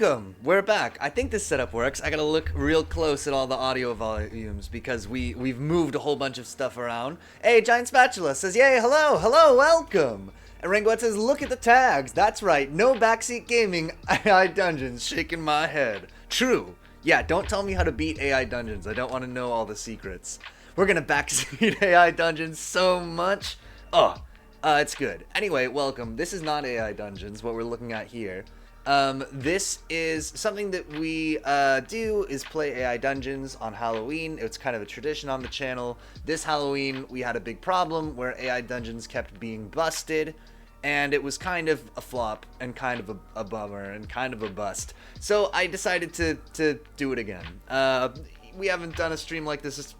welcome! We're back. I think this setup works. I gotta look real close at all the audio volumes because we've moved a whole bunch of stuff around. Hey, Giant Spatula says, yay, hello, welcome! And Rangoet says, look at the tags. That's right, no backseat gaming, AI Dungeons, shaking my head. True. Yeah, don't tell me how to beat AI Dungeons. I don't want to know all the secrets. We're gonna backseat AI Dungeons so much. It's good. Anyway, welcome. This is not AI Dungeons, what we're looking at here. This is something that we do is play AI Dungeons on Halloween. It's kind of a tradition on the channel. This Halloween, we had a big problem where AI Dungeons kept being busted, and it was kind of a flop and kind of a bummer and kind of a bust. So I decided to do it again. We haven't done a stream like this.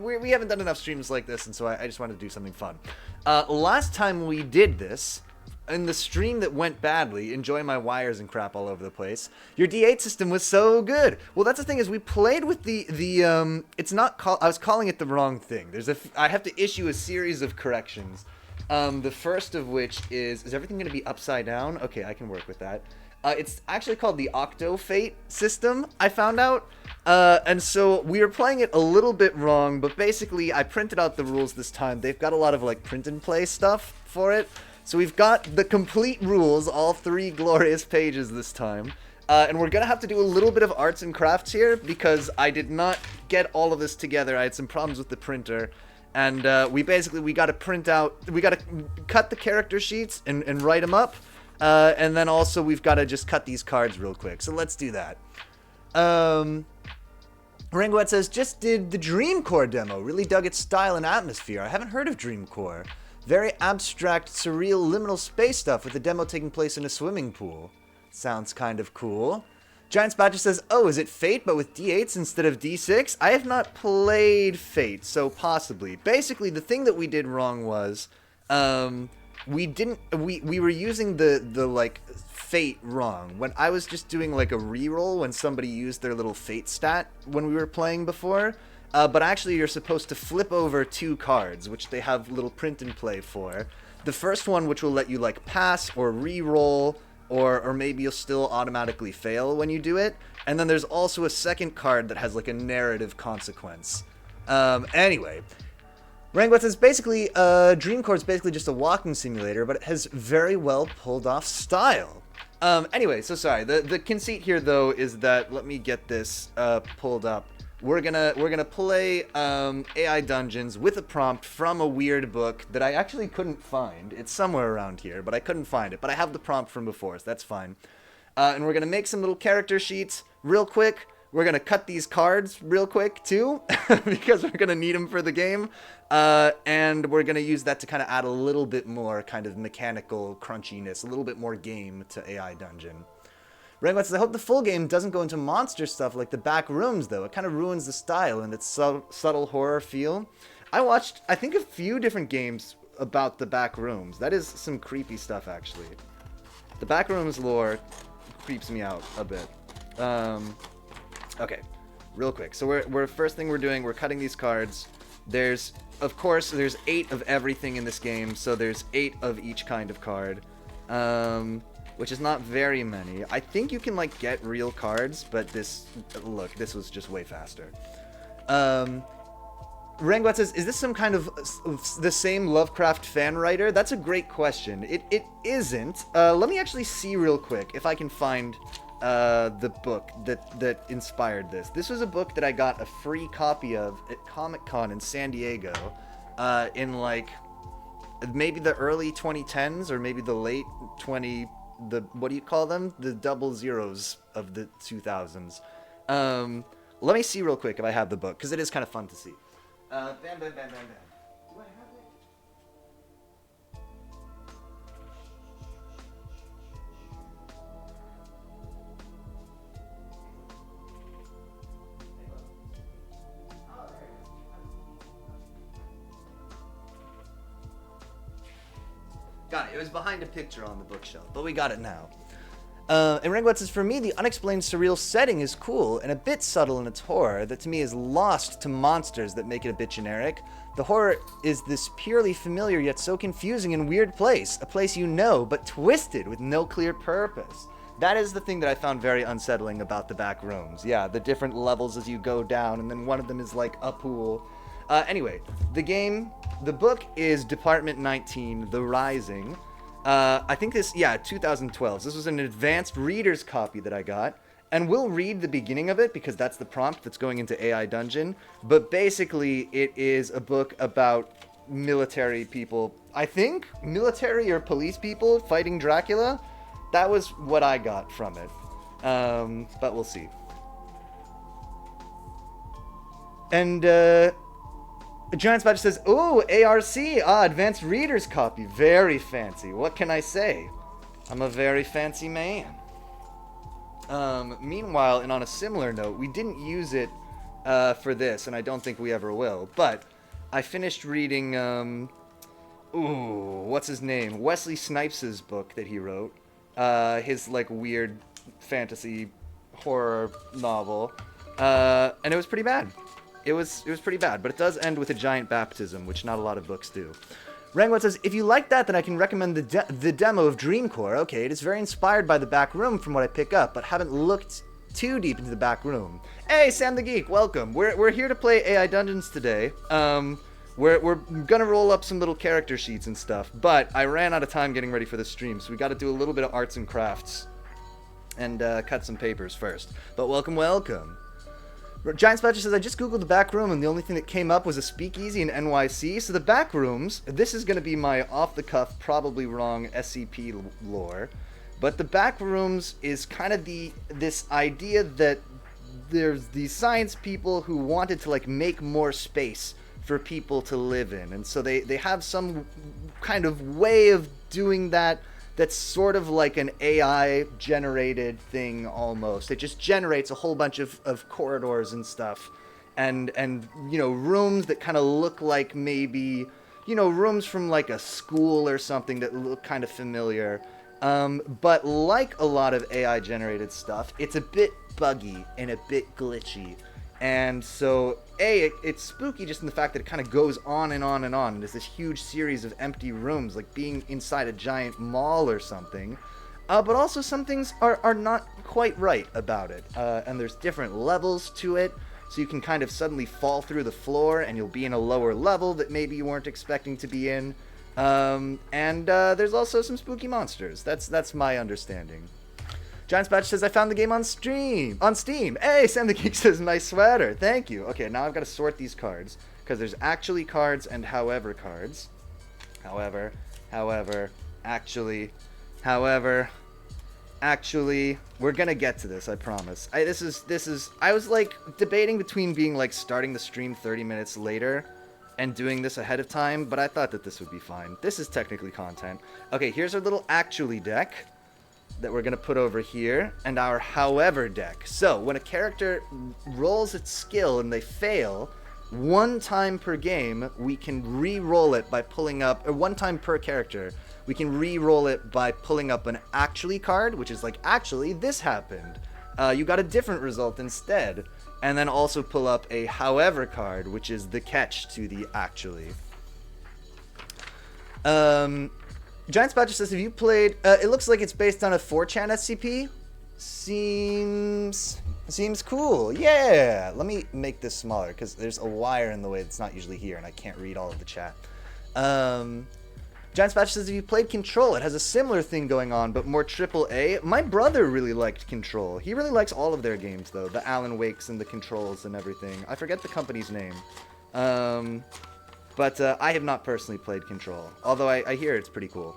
We haven't done enough streams like this, and so I just wanted to do something fun. Last time we did this, in the stream that went badly, enjoy my wires and crap all over the place, your D8 system was so good. Well, that's the thing, is we played with it's not called, I was calling it the wrong thing. I have to issue a series of corrections. The first of which is everything going to be upside down? Okay, I can work with that. It's actually called the Octofate system, I found out. And so we were playing it a little bit wrong, but basically I printed out the rules this time. They've got a lot of like print and play stuff for it. So we've got the complete rules, all 3 glorious pages this time. And we're gonna have to do a little bit of arts and crafts here because I did not get all of this together. I had some problems with the printer. And we gotta cut the character sheets and write them up. And then also we've gotta just cut these cards real quick. So let's do that. Rangoet says, just did the Dreamcore demo. Really dug its style and atmosphere. I haven't heard of Dreamcore. Very abstract, surreal, liminal space stuff with the demo taking place in a swimming pool. Sounds kind of cool. Giant Badger says, oh, is it Fate but with D8s instead of D6? I have not played Fate, so possibly. Basically, the thing that we did wrong was, we were using the like Fate wrong. When I was just doing like a reroll when somebody used their little Fate stat when we were playing before. But actually you're supposed to flip over 2 cards, which they have little print and play for. The first one, which will let you like pass or re-roll, or maybe you'll still automatically fail when you do it. And then there's also a second card that has like a narrative consequence. Anyway, Rangoet says basically, Dreamcore is basically just a walking simulator, but it has very well pulled off style. Anyway, so sorry, the conceit here though is that, let me get this pulled up. We're gonna play AI Dungeons with a prompt from a weird book that I actually couldn't find. It's somewhere around here, but I couldn't find it. But I have the prompt from before, so that's fine. And we're gonna make some little character sheets real quick. We're gonna cut these cards real quick too, because we're gonna need them for the game. And we're gonna use that to kind of add a little bit more kind of mechanical crunchiness, a little bit more game to AI Dungeon. Rangoet says, I hope the full game doesn't go into monster stuff like the back rooms, though. It kind of ruins the style and its subtle horror feel. I watched, I think, a few different games about the back rooms. That is some creepy stuff, actually. The back rooms lore creeps me out a bit. Okay, real quick. So first thing we're doing, we're cutting these cards. Of course, there's 8 of everything in this game, so there's 8 of each kind of card. Which is not very many. I think you can, like, get real cards, but this was just way faster. Rangoet says, is this some kind of the same Lovecraft fan writer? That's a great question. It isn't. Let me actually see real quick if I can find the book that inspired this. This was a book that I got a free copy of at Comic-Con in San Diego in, like, maybe the early 2010s or maybe the late what do you call them? The 00s of the 2000s. Let me see real quick if I have the book, because it is kind of fun to see. Bam, bam, bam, bam, bam. Do I have it? Got it. It was behind a picture on the bookshelf, but we got it now. And Rangoet says, for me, the unexplained surreal setting is cool and a bit subtle in its horror that to me is lost to monsters that make it a bit generic. The horror is this purely familiar yet so confusing and weird place, a place you know, but twisted with no clear purpose. That is the thing that I found very unsettling about the back rooms. Yeah, the different levels as you go down, and then one of them is like a pool. Anyway, the book is Department 19, The Rising. I think 2012. This was an advanced reader's copy that I got. And we'll read the beginning of it because that's the prompt that's going into AI Dungeon. But basically, it is a book about military people. I think military or police people fighting Dracula. That was what I got from it. But we'll see. And Giant Badger says, "Ooh, ARC, advanced reader's copy. Very fancy. What can I say? I'm a very fancy man." Meanwhile, and on a similar note, we didn't use it for this, and I don't think we ever will, but I finished reading, what's his name? Wesley Snipes' book that he wrote. His, like, weird fantasy horror novel. And it was pretty bad. It was pretty bad, but it does end with a giant baptism, which not a lot of books do. Rangwat says, if you like that, then I can recommend the demo of Dreamcore. Okay, it is very inspired by the back room from what I pick up, but haven't looked too deep into the back room. Hey, Sam the Geek, welcome. We're here to play AI Dungeons today. We're gonna roll up some little character sheets and stuff, but I ran out of time getting ready for the stream, so we gotta do a little bit of arts and crafts and cut some papers first. But welcome. Giant Spatcher says, I just googled the back room and the only thing that came up was a speakeasy in NYC. So the back rooms, this is going to be my off-the-cuff, probably wrong SCP lore. But the back rooms is kind of this idea that there's these science people who wanted to like make more space for people to live in. And so they have some kind of way of doing that that's sort of like an AI-generated thing almost. It just generates a whole bunch of corridors and stuff. And you know, rooms that kind of look like maybe, you know, rooms from like a school or something that look kind of familiar. But like a lot of AI-generated stuff, it's a bit buggy and a bit glitchy. And so, it's spooky just in the fact that it kind of goes on and on and on. There's this huge series of empty rooms, like being inside a giant mall or something. But also some things are not quite right about it. And there's different levels to it. So you can kind of suddenly fall through the floor and you'll be in a lower level that maybe you weren't expecting to be in. And there's also some spooky monsters. That's my understanding. Giant Spatch says, I found the game on Steam. Hey, Sam the Geek says, nice sweater. Thank you. Okay, now I've got to sort these cards. Because there's actually cards and however cards. However, actually, we're going to get to this, I promise. I was like debating between being like starting the stream 30 minutes later and doing this ahead of time, but I thought that this would be fine. This is technically content. Okay, here's our little actually deck that we're going to put over here, and our however deck. So, when a character rolls its skill and they fail, one time per game, we can re-roll it by pulling up, or one time per character, we can re-roll it by pulling up an actually card, which is like, actually, this happened. You got a different result instead. And then also pull up a however card, which is the catch to the actually. Giant Spatcher says, have you played... it looks like it's based on a 4chan SCP. Seems cool. Yeah! Let me make this smaller, because there's a wire in the way that's not usually here, and I can't read all of the chat. Giant Spatcher says, have you played Control? It has a similar thing going on, but more AAA. My brother really liked Control. He really likes all of their games, though. The Alan Wakes and the Controls and everything. I forget the company's name. But I have not personally played Control, although I hear it's pretty cool.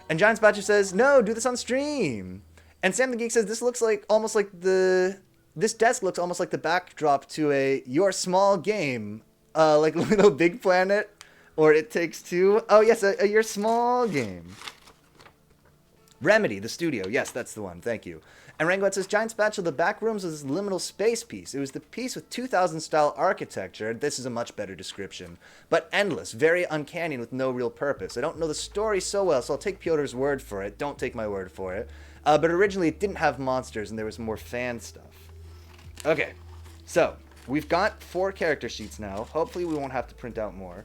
And Giant Spatcher says, no, do this on stream. And Sam the Geek says, this looks like almost like this desk looks almost like the backdrop to a Your Small game, like Little Big Planet, or It Takes Two. Oh yes, a Your Small game. Remedy, the studio. Yes, that's the one. Thank you. And Rangoet says, Giant Spatula, the back rooms was this liminal space piece. It was the piece with 2000 style architecture. This is a much better description. But endless, very uncanny, and with no real purpose. I don't know the story so well, so I'll take Pyotr's word for it. Don't take my word for it. But originally it didn't have monsters, and there was more fan stuff. Okay, so we've got 4 character sheets now. Hopefully we won't have to print out more.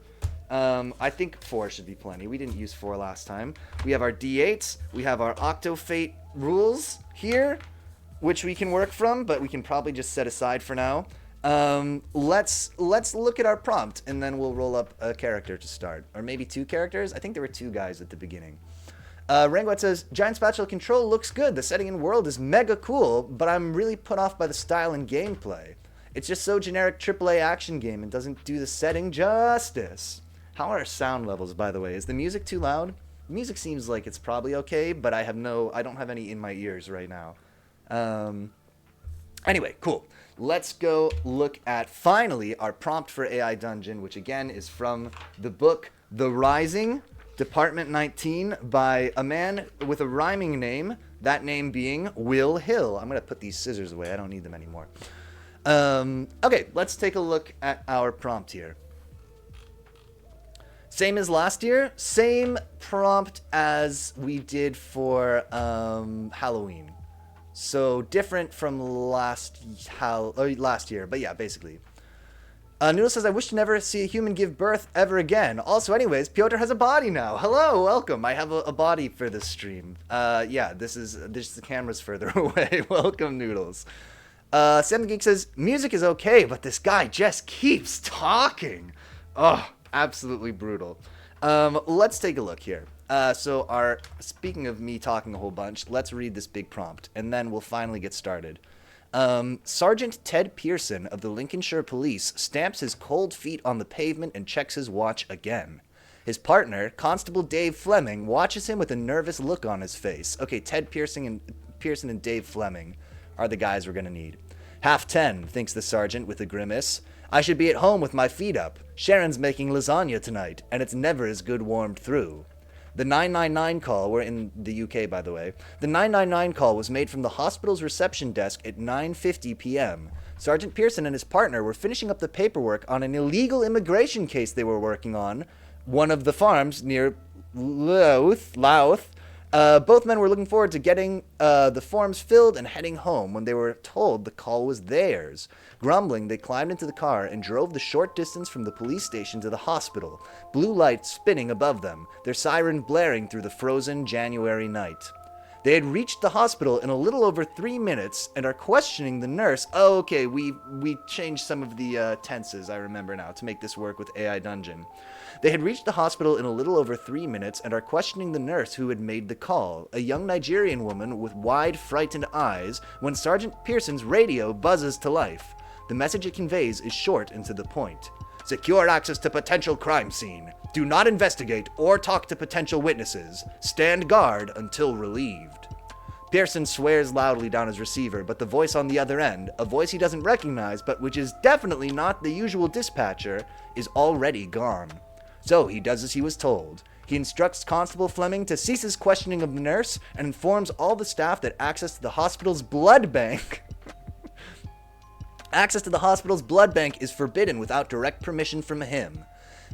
I think 4 should be plenty. We didn't use 4 last time. We have our D8s. We have our Octofate rules here, which we can work from, but we can probably just set aside for now. Let's look at our prompt, and then we'll roll up a character to start. Or maybe 2 characters? I think there were 2 guys at the beginning. Rangwat says, Giant Spatula Control looks good. The setting and world is mega cool, but I'm really put off by the style and gameplay. It's just so generic AAA action game and doesn't do the setting justice. How are our sound levels, by the way? Is the music too loud? The music seems like it's probably okay, but I don't have any in my ears right now. Anyway, cool. Let's go look at, finally, our prompt for AI Dungeon, which again is from the book The Rising, Department 19, by a man with a rhyming name, that name being Will Hill. I'm going to put these scissors away. I don't need them anymore. Okay, let's take a look at our prompt here. Same as last year, same prompt as we did for Halloween. So different from last year, but yeah, basically. Noodle says, I wish to never see a human give birth ever again. Also, anyways, Piotr has a body now. Hello, welcome. I have a body for this stream. Yeah, this is the camera's further away. Welcome, Noodles. Sam the Geek says, music is okay, but this guy just keeps talking. Oh, absolutely brutal. Let's take a look here. Speaking of me talking a whole bunch, let's read this big prompt, and then we'll finally get started. Sergeant Ted Pearson of the Lincolnshire Police stamps his cold feet on the pavement and checks his watch again. His partner, Constable Dave Fleming, watches him with a nervous look on his face. Okay, Ted Pearson and Dave Fleming are the guys we're gonna need. 10:30, thinks the sergeant with a grimace. I should be at home with my feet up. Sharon's making lasagna tonight, and it's never as good warmed through. The 999 call, we're in the UK by the way, the 999 call was made from the hospital's reception desk at 9:50 p.m. Sergeant Pearson and his partner were finishing up the paperwork on an illegal immigration case they were working on, one of the farms near Louth. Both men were looking forward to getting the forms filled and heading home when they were told the call was theirs. Grumbling, they climbed into the car and drove the short distance from the police station to the hospital, blue lights spinning above them, their siren blaring through the frozen January night. They had reached the hospital in a little over 3 minutes and are questioning the nurse. Oh, okay, we changed some of the tenses, I remember now, to make this work with AI Dungeon. They had reached the hospital in a little over 3 minutes and are questioning the nurse who had made the call, a young Nigerian woman with wide, frightened eyes, when Sergeant Pearson's radio buzzes to life. The message it conveys is short and to the point. Secure access to potential crime scene. Do not investigate or talk to potential witnesses. Stand guard until relieved. Pearson swears loudly down his receiver, but the voice on the other end, a voice he doesn't recognize but which is definitely not the usual dispatcher, is already gone. So he does as he was told. He instructs Constable Fleming to cease his questioning of the nurse and informs all the staff that access to the hospital's blood bank is forbidden without direct permission from him.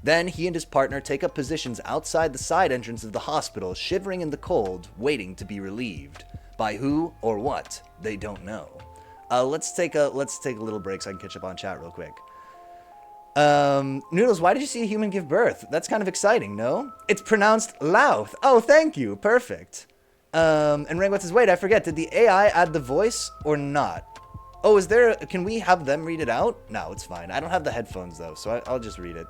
Then he and his partner take up positions outside the side entrance of the hospital, shivering in the cold, waiting to be relieved. By who or what, they don't know. Let's take a little break so I can catch up on chat real quick. Noodles, why did you see a human give birth? That's kind of exciting, no? It's pronounced Louth. Oh, thank you. Perfect. And Rangwat says, wait, I forget. Did the AI add the voice or not? Oh, can we have them read it out? No, it's fine. I don't have the headphones, though, so I'll just read it.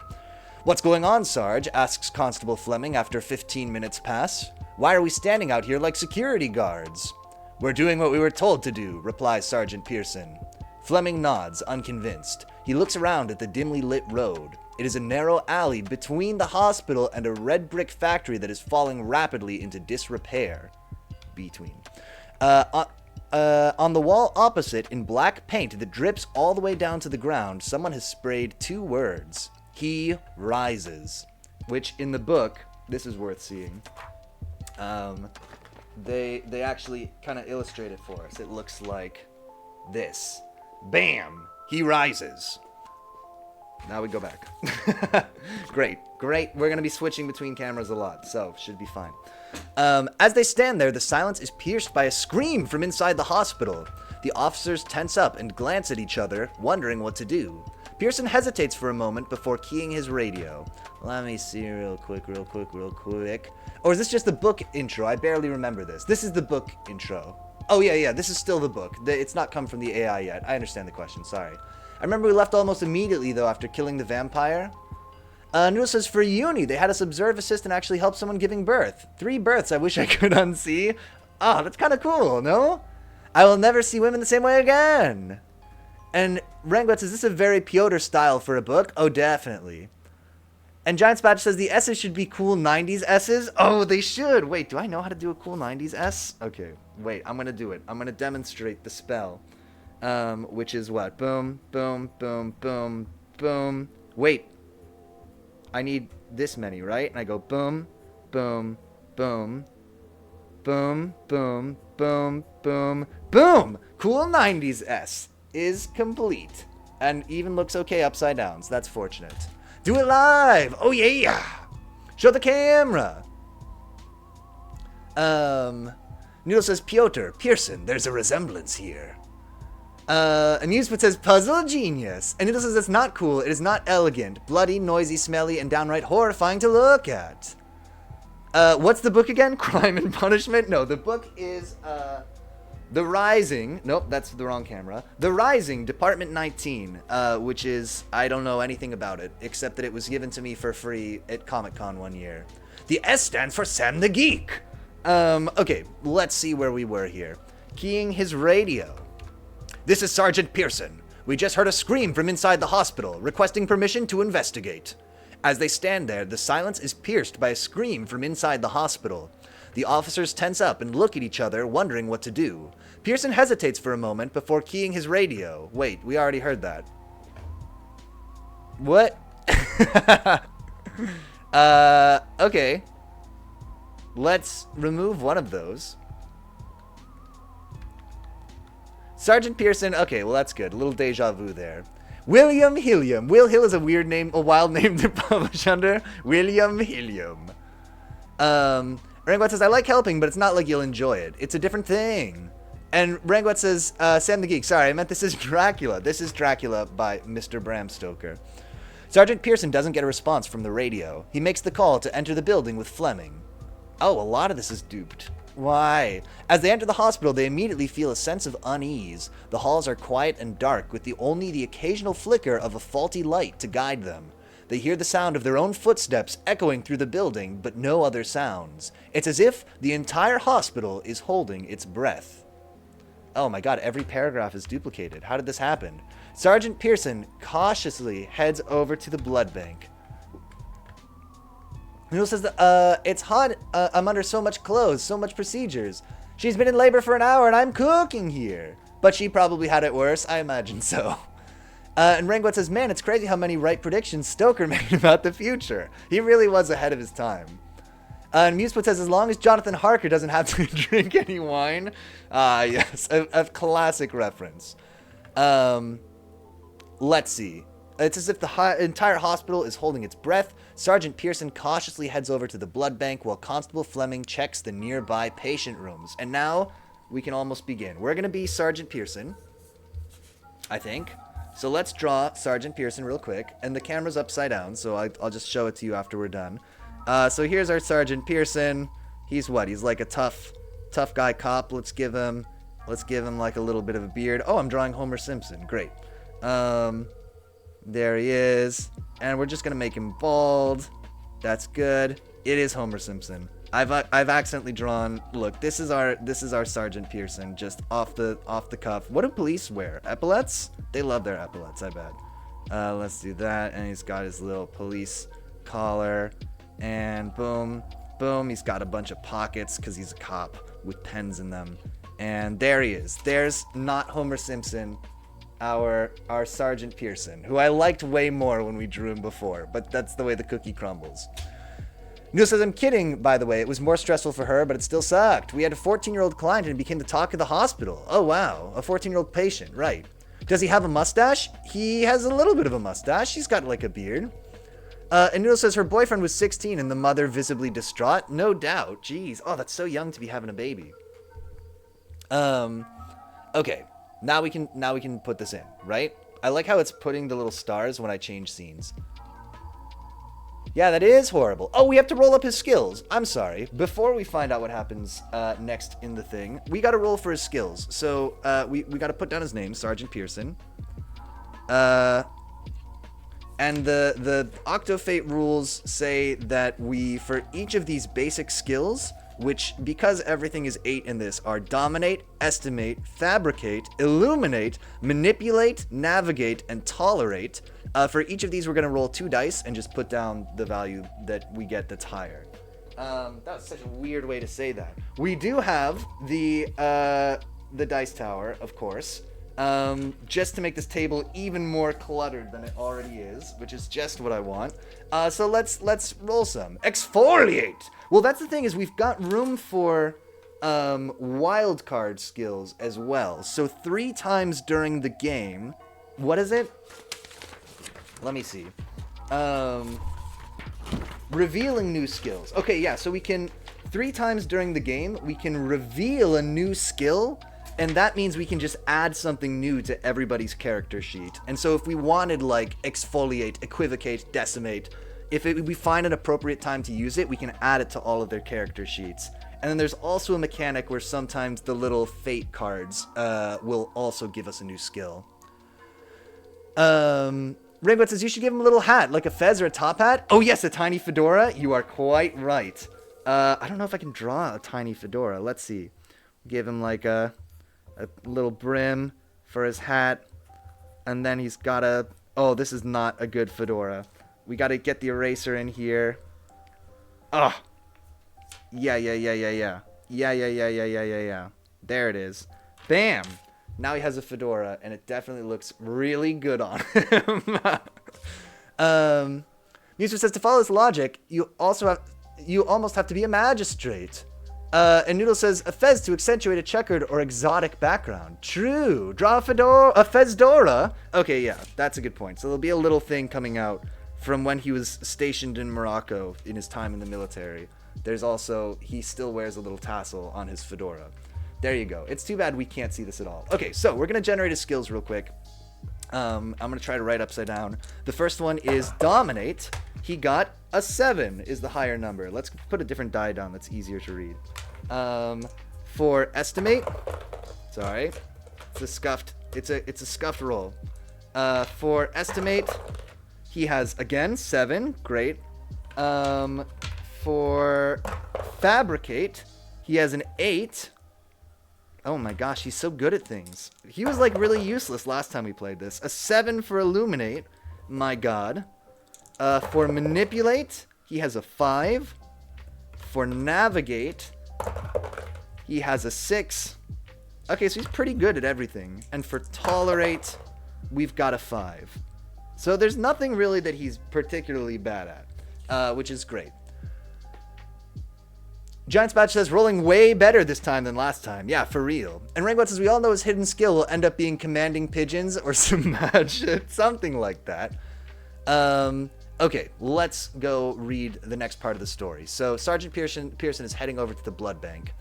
What's going on, Sarge? Asks Constable Fleming after 15 minutes pass. Why are we standing out here like security guards? We're doing what we were told to do, replies Sergeant Pearson. Fleming nods, unconvinced. He looks around at the dimly lit road. It is a narrow alley between the hospital and a red brick factory that is falling rapidly into disrepair. On the wall opposite, in black paint that drips all the way down to the ground, someone has sprayed 2 words. He rises. Which, in the book, this is worth seeing. They actually kind of illustrate it for us. It looks like this. Bam! He rises. Now we go back. Great. We're going to be switching between cameras a lot, so should be fine. As they stand there, the silence is pierced by a scream from inside the hospital. The officers tense up and glance at each other, wondering what to do. Pearson hesitates for a moment before keying his radio. Let me see real quick. Or is this just the book intro? I barely remember this. This is the book intro. Oh, yeah, this is still the book. It's not come from the AI yet. I understand the question, sorry. I remember we left almost immediately, though, after killing the vampire. Noodle says, for uni, they had us observe, assist, and actually help someone giving birth. 3 births I wish I could unsee. Oh, that's kind of cool, no? I will never see women the same way again. And Rangwet says, this is a very Piotr style for a book. Oh, definitely. And Giant Spatch says, the S's should be cool 90s S's. Oh, they should. Wait, do I know how to do a cool 90s S? Okay, wait, I'm going to do it. I'm going to demonstrate the spell. Which is what? Boom, boom, boom, boom, boom. Wait. I need this many, right? And I go boom, boom, boom, boom, boom, boom, boom, boom. Cool 90s S is complete. And even looks okay upside down, so that's fortunate. Do it live! Oh yeah! Show the camera! Noodle says, Piotr, Pearson, there's a resemblance here. Amusement says, puzzle genius. And Noodle says, it's not cool, it is not elegant, bloody, noisy, smelly, and downright horrifying to look at. What's the book again? Crime and Punishment? No, the book is, The Rising. Nope, that's the wrong camera. The Rising, Department 19, which is, I don't know anything about it, except that it was given to me for free at Comic-Con one year. The S stands for Sam the Geek. Okay, let's see where we were here. Keying his radio. This is Sergeant Pearson. We just heard a scream from inside the hospital, requesting permission to investigate. As they stand there, the silence is pierced by a scream from inside the hospital. The officers tense up and look at each other, wondering what to do. Pearson hesitates for a moment before keying his radio. Wait, we already heard that. What? Okay. Let's remove one of those. Sergeant Pearson, okay, well that's good. A little deja vu there. William Hilliam. Will Hill is a weird name, a wild name to publish under. William Hilliam. Rangwet says, I like helping, but it's not like you'll enjoy it. It's a different thing. And Rangwet says, Sam the Geek, sorry, I meant this is Dracula. This is Dracula by Mr. Bram Stoker. Sergeant Pearson doesn't get a response from the radio. He makes the call to enter the building with Fleming. Oh, a lot of this is duped. Why? As they enter the hospital, they immediately feel a sense of unease. The halls are quiet and dark, with only the occasional flicker of a faulty light to guide them. They hear the sound of their own footsteps echoing through the building, but no other sounds. It's as if the entire hospital is holding its breath. Oh my god, every paragraph is duplicated. How did this happen? Sergeant Pearson cautiously heads over to the blood bank. Noodle says, it's hot. I'm under so much clothes, so much procedures. She's been in labor for an hour and I'm cooking here. But she probably had it worse. I imagine so. And Rangwet says, man, it's crazy how many right predictions Stoker made about the future. He really was ahead of his time. And Museput says, as long as Jonathan Harker doesn't have to drink any wine. Yes, a classic reference. Let's see. It's as if the entire hospital is holding its breath. Sergeant Pearson cautiously heads over to the blood bank while Constable Fleming checks the nearby patient rooms. And now we can almost begin. We're going to be Sergeant Pearson, I think. So let's draw Sergeant Pearson real quick. And the camera's upside down, so I'll just show it to you after we're done. So here's our Sergeant Pearson. He's what? He's like a tough guy cop. Let's give him like a little bit of a beard. Oh, I'm drawing Homer Simpson. Great. There he is. And we're just gonna make him bald. That's good. It is Homer Simpson. I've accidentally drawn. Look, this is our Sergeant Pearson, just off the cuff. What do police wear? Epaulets? They love their epaulets, I bet. Let's do that. And he's got his little police collar. And boom, boom. He's got a bunch of pockets because he's a cop with pens in them. And there he is. There's not Homer Simpson. Our Sergeant Pearson, who I liked way more when we drew him before, but that's the way the cookie crumbles. Neil says, I'm kidding, by the way. It was more stressful for her, but it still sucked. We had a 14-year-old client and it became the talk of the hospital. Oh, wow. A 14-year-old patient, right. Does he have a mustache? He has a little bit of a mustache. He's got, like, a beard. And Noodle says her boyfriend was 16 and the mother visibly distraught. No doubt. Jeez. Oh, that's so young to be having a baby. Okay. Now we can put this in, right? I like how it's putting the little stars when I change scenes. Yeah, that is horrible. Oh, we have to roll up his skills. I'm sorry. Before we find out what happens next in the thing, we got to roll for his skills. So we got to put down his name, Sergeant Pearson. And the Octofate rules say that we, for each of these basic skills, which, because everything is 8 in this, are dominate, estimate, fabricate, illuminate, manipulate, navigate, and tolerate. For each of these, we're going to roll 2 dice and just put down the value that we get that's higher. That was such a weird way to say that. We do have the dice tower, of course, just to make this table even more cluttered than it already is, which is just what I want. So let's roll some. Exfoliate! Well, that's the thing, is we've got room for wild card skills as well. So 3 times during the game, what is it? Let me see. Revealing new skills. Okay, yeah, so we can, 3 times during the game, we can reveal a new skill, and that means we can just add something new to everybody's character sheet. And so if we wanted, like, exfoliate, equivocate, decimate, if we find an appropriate time to use it, we can add it to all of their character sheets. And then there's also a mechanic where sometimes the little fate cards will also give us a new skill. Ringo says you should give him a little hat, like a fez or a top hat. Oh yes, a tiny fedora. You are quite right. I don't know if I can draw a tiny fedora. Let's see. Give him like a little brim for his hat. And then he's got a... Oh, this is not a good fedora. We got to get the eraser in here. Oh. Yeah. Yeah. There it is. Bam. Now he has a fedora, and it definitely looks really good on him. Muser says, to follow this logic, you almost have to be a magistrate. And Noodle says, a fez to accentuate a checkered or exotic background. True. Draw a fezdora. Okay, yeah, that's a good point. So there'll be a little thing coming out from when he was stationed in Morocco in his time in the military. There's also, he still wears a little tassel on his fedora. There you go. It's too bad we can't see this at all. Okay, so we're going to generate his skills real quick. I'm going to try to write upside down. The first one is Dominate. He got a 7 is the higher number. Let's put a different die down that's easier to read. For Estimate, sorry, it's a scuffed roll. For Estimate, he has, again, 7. Great. For Fabricate, he has an 8. Oh my gosh, he's so good at things. He was like really useless last time we played this. A 7 for Illuminate. My god. For Manipulate, he has a 5. For Navigate, he has a 6. Okay, so he's pretty good at everything. And for Tolerate, we've got a 5. So there's nothing really that he's particularly bad at, which is great. Giant Spatch says, rolling way better this time than last time. Yeah, for real. And Rangbot says, we all know his hidden skill will end up being commanding pigeons or some mad shit. Something like that. Okay, let's go read the next part of the story. So Sergeant Pearson is heading over to the blood bank.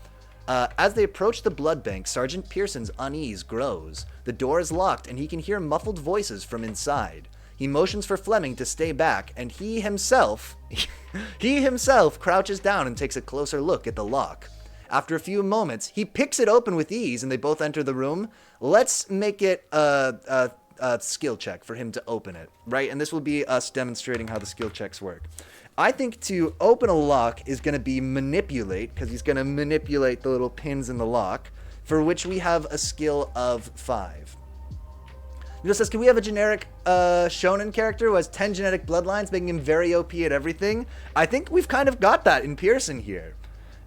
As they approach the blood bank, Sergeant Pearson's unease grows. The door is locked and he can hear muffled voices from inside. He motions for Fleming to stay back, and he himself crouches down and takes a closer look at the lock. After a few moments, he picks it open with ease, and they both enter the room. Let's make it a skill check for him to open it, right? And this will be us demonstrating how the skill checks work. I think to open a lock is going to be Manipulate, because he's going to manipulate the little pins in the lock, for which we have a skill of 5. It says, can we have a generic shonen character who has 10 genetic bloodlines, making him very OP at everything? I think we've kind of got that in Pearson here.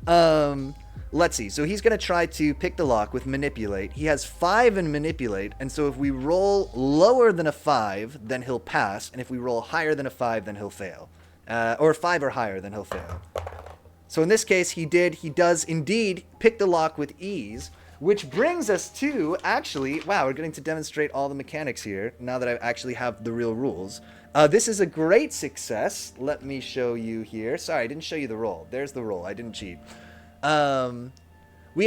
Let's see. So he's going to try to pick the lock with Manipulate. He has 5 in Manipulate, and so if we roll lower than a 5, then he'll pass, and if we roll higher than a 5, then he'll fail. Or 5 or higher, then he'll fail. So in this case, he does indeed pick the lock with ease, which brings us to, actually, wow, we're getting to demonstrate all the mechanics here, now that I actually have the real rules. This is a great success. Let me show you here. Sorry, I didn't show you the roll. There's the roll. I didn't cheat. The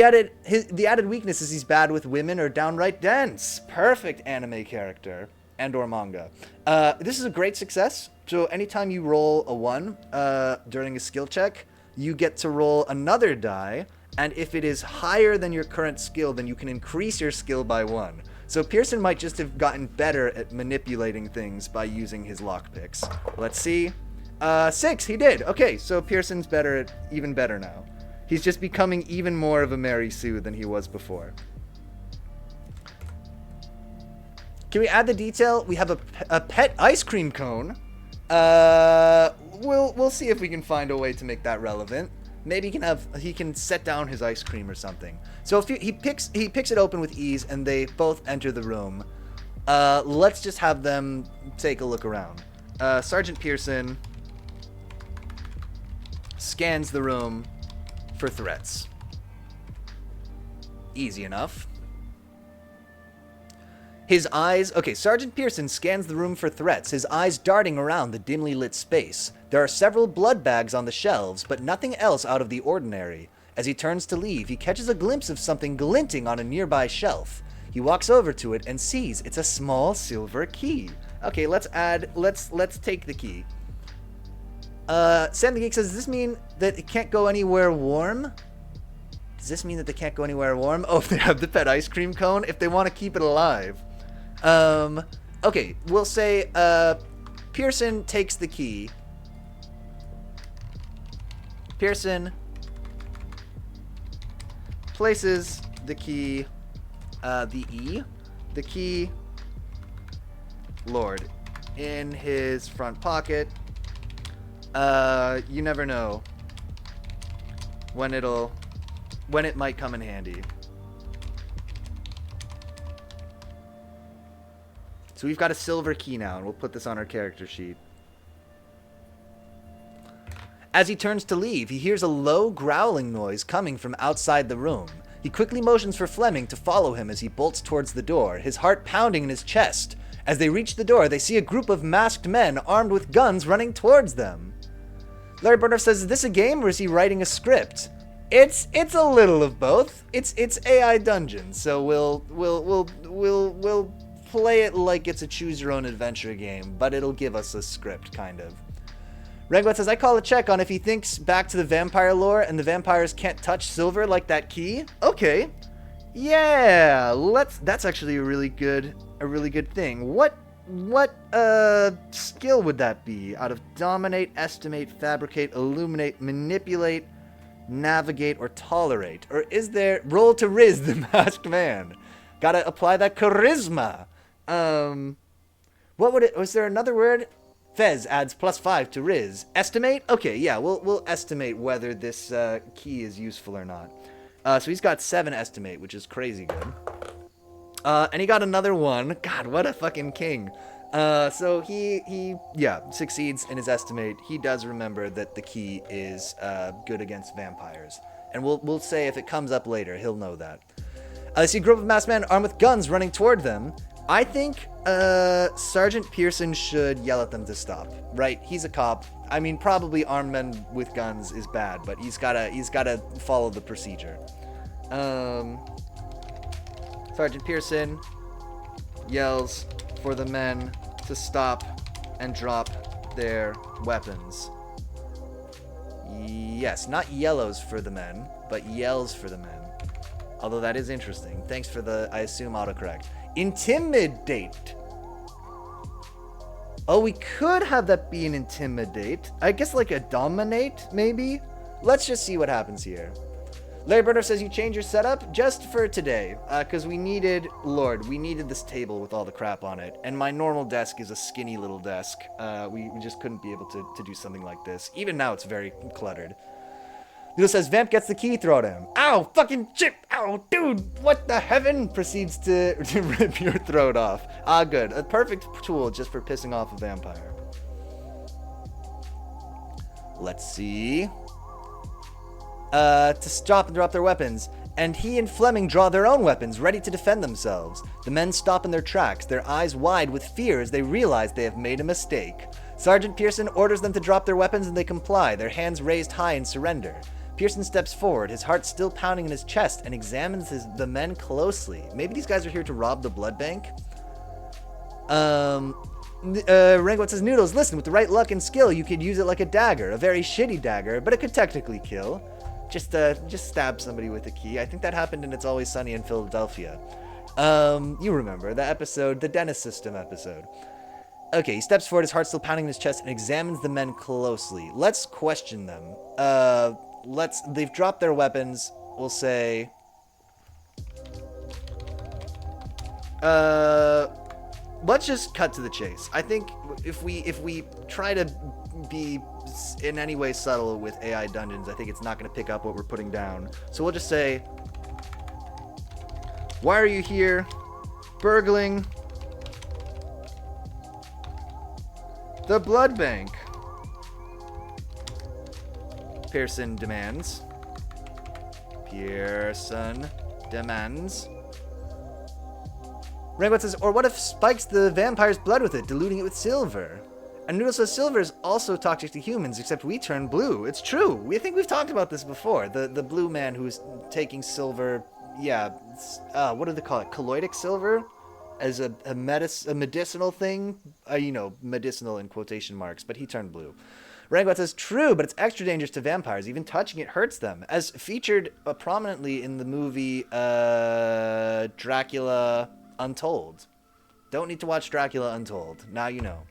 added weakness is he's bad with women or downright dense. Perfect anime character. and or manga. This is a great success. So anytime you roll a 1 during a skill check, you get to roll another die, and if it is higher than your current skill, then you can increase your skill by 1. So Pearson might just have gotten better at manipulating things by using his lockpicks. Let's see. 6, he did. Okay, so Pearson's even better now. He's just becoming even more of a Mary Sue than he was before. Can we add the detail? We have a pet ice cream cone. We'll see if we can find a way to make that relevant. Maybe he can set down his ice cream or something. So if he picks it open with ease, and they both enter the room. Let's just have them take a look around. Sergeant Pearson scans the room for threats. Easy enough. His eyes... Okay, Sergeant Pearson scans the room for threats, his eyes darting around the dimly lit space. There are several blood bags on the shelves, but nothing else out of the ordinary. As he turns to leave, he catches a glimpse of something glinting on a nearby shelf. He walks over to it and sees it's a small silver key. Okay, let's take the key. Sam the Geek says, does this mean that it can't go anywhere warm? Does this mean that they can't go anywhere warm? Oh, if they have the pet ice cream cone? If they want to keep it alive. Okay, we'll say, Pearson takes the key. Pearson places the key, the key, Lord, in his front pocket. You never know when it might come in handy. So we've got a silver key now, and we'll put this on our character sheet. As he turns to leave, he hears a low growling noise coming from outside the room. He quickly motions for Fleming to follow him as he bolts towards the door, his heart pounding in his chest. As they reach the door, they see a group of masked men armed with guns running towards them. Larry Bernhardt says, is this a game or is he writing a script? It's a little of both. It's AI Dungeon, so we'll play it like it's a choose your own adventure game, but it'll give us a script, kind of. Rengwet says, I call a check on if he thinks back to the vampire lore and the vampires can't touch silver like that key. Okay. Yeah, that's actually a really good thing. What skill would that be? Out of dominate, estimate, fabricate, illuminate, manipulate, navigate, or tolerate? Or is there roll to Riz the masked man? Gotta apply that charisma. What would it, was there another word? Fez adds +5 to Riz. Estimate? Okay, yeah, we'll estimate whether this key is useful or not. So he's got 7 estimate, which is crazy good. And he got another 1. God, what a fucking king. So he succeeds in his estimate. He does remember that the key is good against vampires. And we'll say if it comes up later, he'll know that. They see a group of masked men armed with guns running toward them. I think Sergeant Pearson should yell at them to stop. Right? He's a cop. I mean, probably armed men with guns is bad, but he's gotta follow the procedure. Sergeant Pearson yells for the men to stop and drop their weapons. Yes, not yellows for the men, but yells for the men. Although that is interesting. Thanks for the, I assume, autocorrect. Intimidate. Oh, we could have that be an intimidate. I guess like a dominate, maybe? Let's just see what happens here. Larry Burner says you change your setup just for today, because we needed this table with all the crap on it, and my normal desk is a skinny little desk. We just couldn't be able to do something like this. Even now it's very cluttered. Lilo says Vamp gets the key thrown at him. Ow, fucking chip! Ow, dude, what the heaven? Proceeds to rip your throat off. Ah, good. A perfect tool just for pissing off a vampire. Let's see. To stop and drop their weapons, and he and Fleming draw their own weapons, ready to defend themselves. The men stop in their tracks, their eyes wide with fear as they realize they have made a mistake. Sergeant Pearson orders them to drop their weapons and they comply, their hands raised high in surrender. Pearson steps forward, his heart still pounding in his chest, and examines the men closely. Maybe these guys are here to rob the blood bank? Rangot says, Noodles, listen, with the right luck and skill, you could use it like a dagger. A very shitty dagger, but it could technically kill. Just stab somebody with a key. I think that happened in It's Always Sunny in Philadelphia. You remember, the episode, the Dennis System episode. Okay, he steps forward, his heart still pounding in his chest, and examines the men closely. Let's question them. They've dropped their weapons. We'll say... let's just cut to the chase. I think if we try to be in any way subtle with AI dungeons, I think it's not going to pick up what we're putting down. So we'll just say, why are you here? Burgling the blood bank. Pearson demands. Rangot says, or what if spikes the vampire's blood with it, diluting it with silver? And Noodle says silver is also toxic to humans, except we turn blue. It's true. We think we've talked about this before. The blue man who's taking silver, what do they call it? Colloidal silver? As a medicinal thing? Medicinal in quotation marks, but he turned blue. Rangot says, true, but it's extra dangerous to vampires. Even touching it hurts them. As featured prominently in the movie Dracula Untold. Don't need to watch Dracula Untold. Now you know.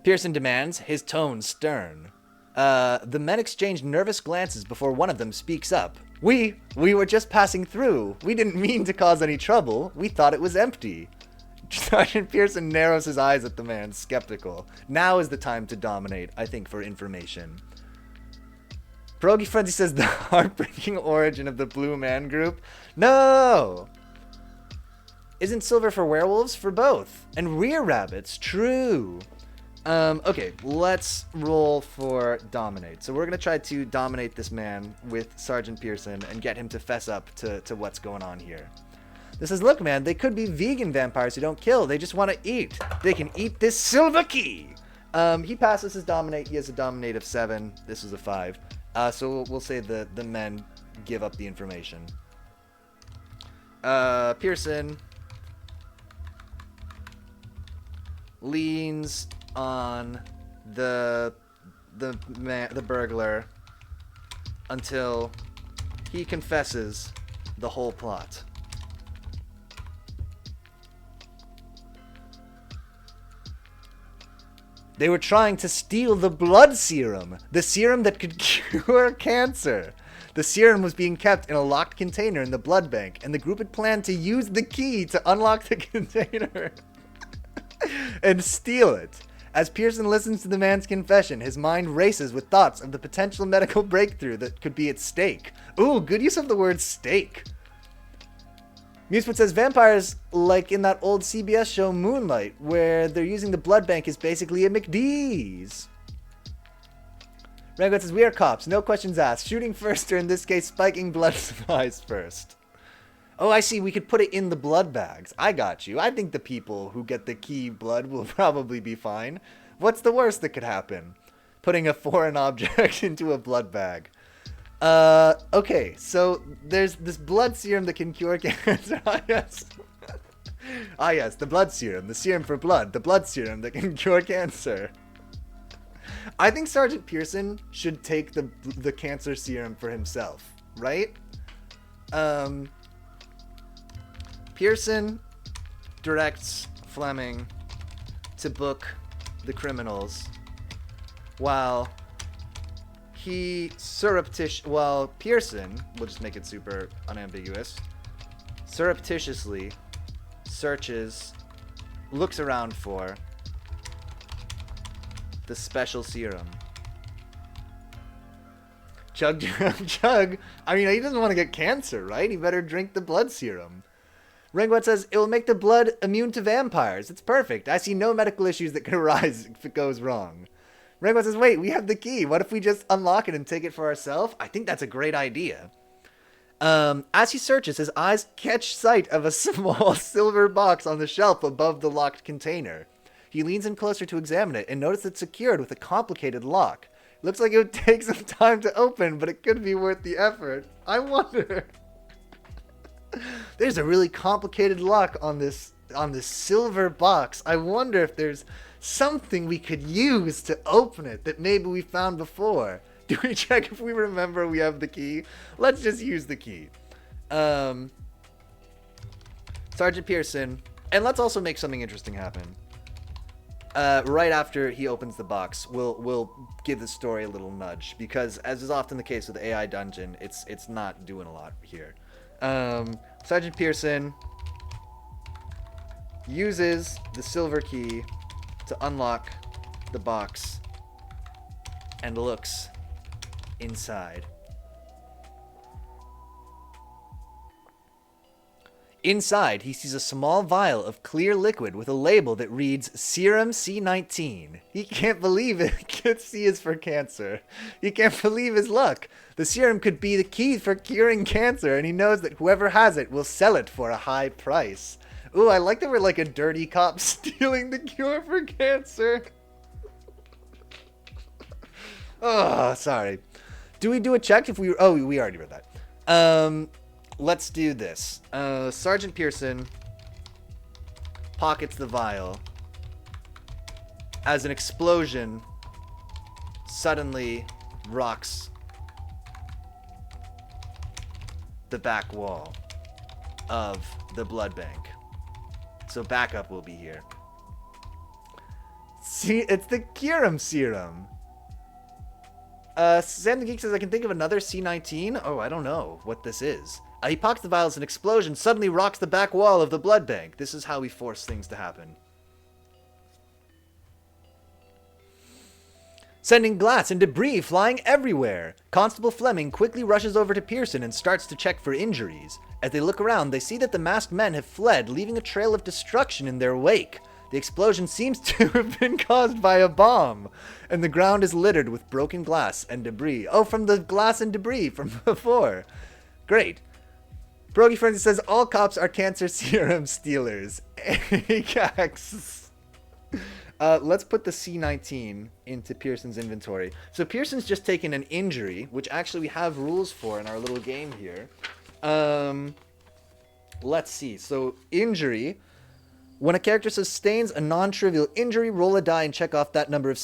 Pearson demands, his tone stern. The men exchange nervous glances before one of them speaks up. We were just passing through. We didn't mean to cause any trouble. We thought it was empty. Sergeant Pearson narrows his eyes at the man, skeptical. Now is the time to dominate, I think, for information. Pierogi Frenzy says the heartbreaking origin of the Blue Man Group. No! Isn't silver for werewolves? For both. And rear rabbits. True. Okay, let's roll for dominate. So we're going to try to dominate this man with Sergeant Pearson and get him to fess up to what's going on here. This says, look, man, they could be vegan vampires who don't kill. They just want to eat. They can eat this silver key. He passes his dominate. He has a dominate of 7. This was a 5. So we'll say the men give up the information. Pearson leans on the burglar until he confesses the whole plot. They were trying to steal the blood serum, the serum that could cure cancer. The serum was being kept in a locked container in the blood bank, and the group had planned to use the key to unlock the container and steal it. As Pearson listens to the man's confession, his mind races with thoughts of the potential medical breakthrough that could be at stake. Ooh, good use of the word stake. Museput says vampires, like in that old CBS show Moonlight, where they're using the blood bank is basically a McDee's. Rangot says, we are cops, no questions asked. Shooting first, or in this case, spiking blood supplies first. Oh, I see, we could put it in the blood bags. I got you. I think the people who get the key blood will probably be fine. What's the worst that could happen? Putting a foreign object into a blood bag. Okay, so there's this blood serum that can cure cancer. yes. Yes, the blood serum. The serum for blood. The blood serum that can cure cancer. I think Sergeant Pearson should take the cancer serum for himself, right? Pearson directs Fleming to book the criminals while Pearson, we'll just make it super unambiguous, surreptitiously looks around for the special serum. Chug. I mean, he doesn't want to get cancer, right? He better drink the blood serum. Ringwet says, it will make the blood immune to vampires. It's perfect. I see no medical issues that could arise if it goes wrong. Ringwet says, wait, we have the key. What if we just unlock it and take it for ourselves? I think that's a great idea. As he searches, his eyes catch sight of a small silver box on the shelf above the locked container. He leans in closer to examine it and notices it's secured with a complicated lock. Looks like it would take some time to open, but it could be worth the effort. I wonder. There's a really complicated lock on this silver box. I wonder if there's something we could use to open it that maybe we found before. Do we check if we remember we have the key? Let's just use the key. Sergeant Pearson, and let's also make something interesting happen. Right after he opens the box, we'll give the story a little nudge, because as is often the case with the AI dungeon, it's not doing a lot here. Sergeant Pearson uses the silver key to unlock the box and looks inside. Inside, he sees a small vial of clear liquid with a label that reads Serum C19. He can't believe it. C is for cancer. He can't believe his luck. The serum could be the key for curing cancer, and he knows that whoever has it will sell it for a high price. Ooh, I like that we're like a dirty cop stealing the cure for cancer. Oh, sorry. Do we do a check if we... Oh, we already read that. Let's do this. Sergeant Pearson pockets the vial as an explosion suddenly rocks the back wall of the blood bank. So backup will be here. See, it's the Curum serum. Sam the Geek says, I can think of another C19. Oh, I don't know what this is. He pockets the vial as an explosion suddenly rocks the back wall of the blood bank. This is how we force things to happen. Sending glass and debris flying everywhere. Constable Fleming quickly rushes over to Pearson and starts to check for injuries. As they look around, they see that the masked men have fled, leaving a trail of destruction in their wake. The explosion seems to have been caused by a bomb, and the ground is littered with broken glass and debris. Oh, from the glass and debris from before. Great. Brogy Frenzy says, all cops are cancer serum stealers. Ajax. Let's put the C19 into Pearson's inventory. So Pearson's just taken an injury, which actually we have rules for in our little game here. Let's see. So injury. When a character sustains a non-trivial injury, roll a die and check off that number of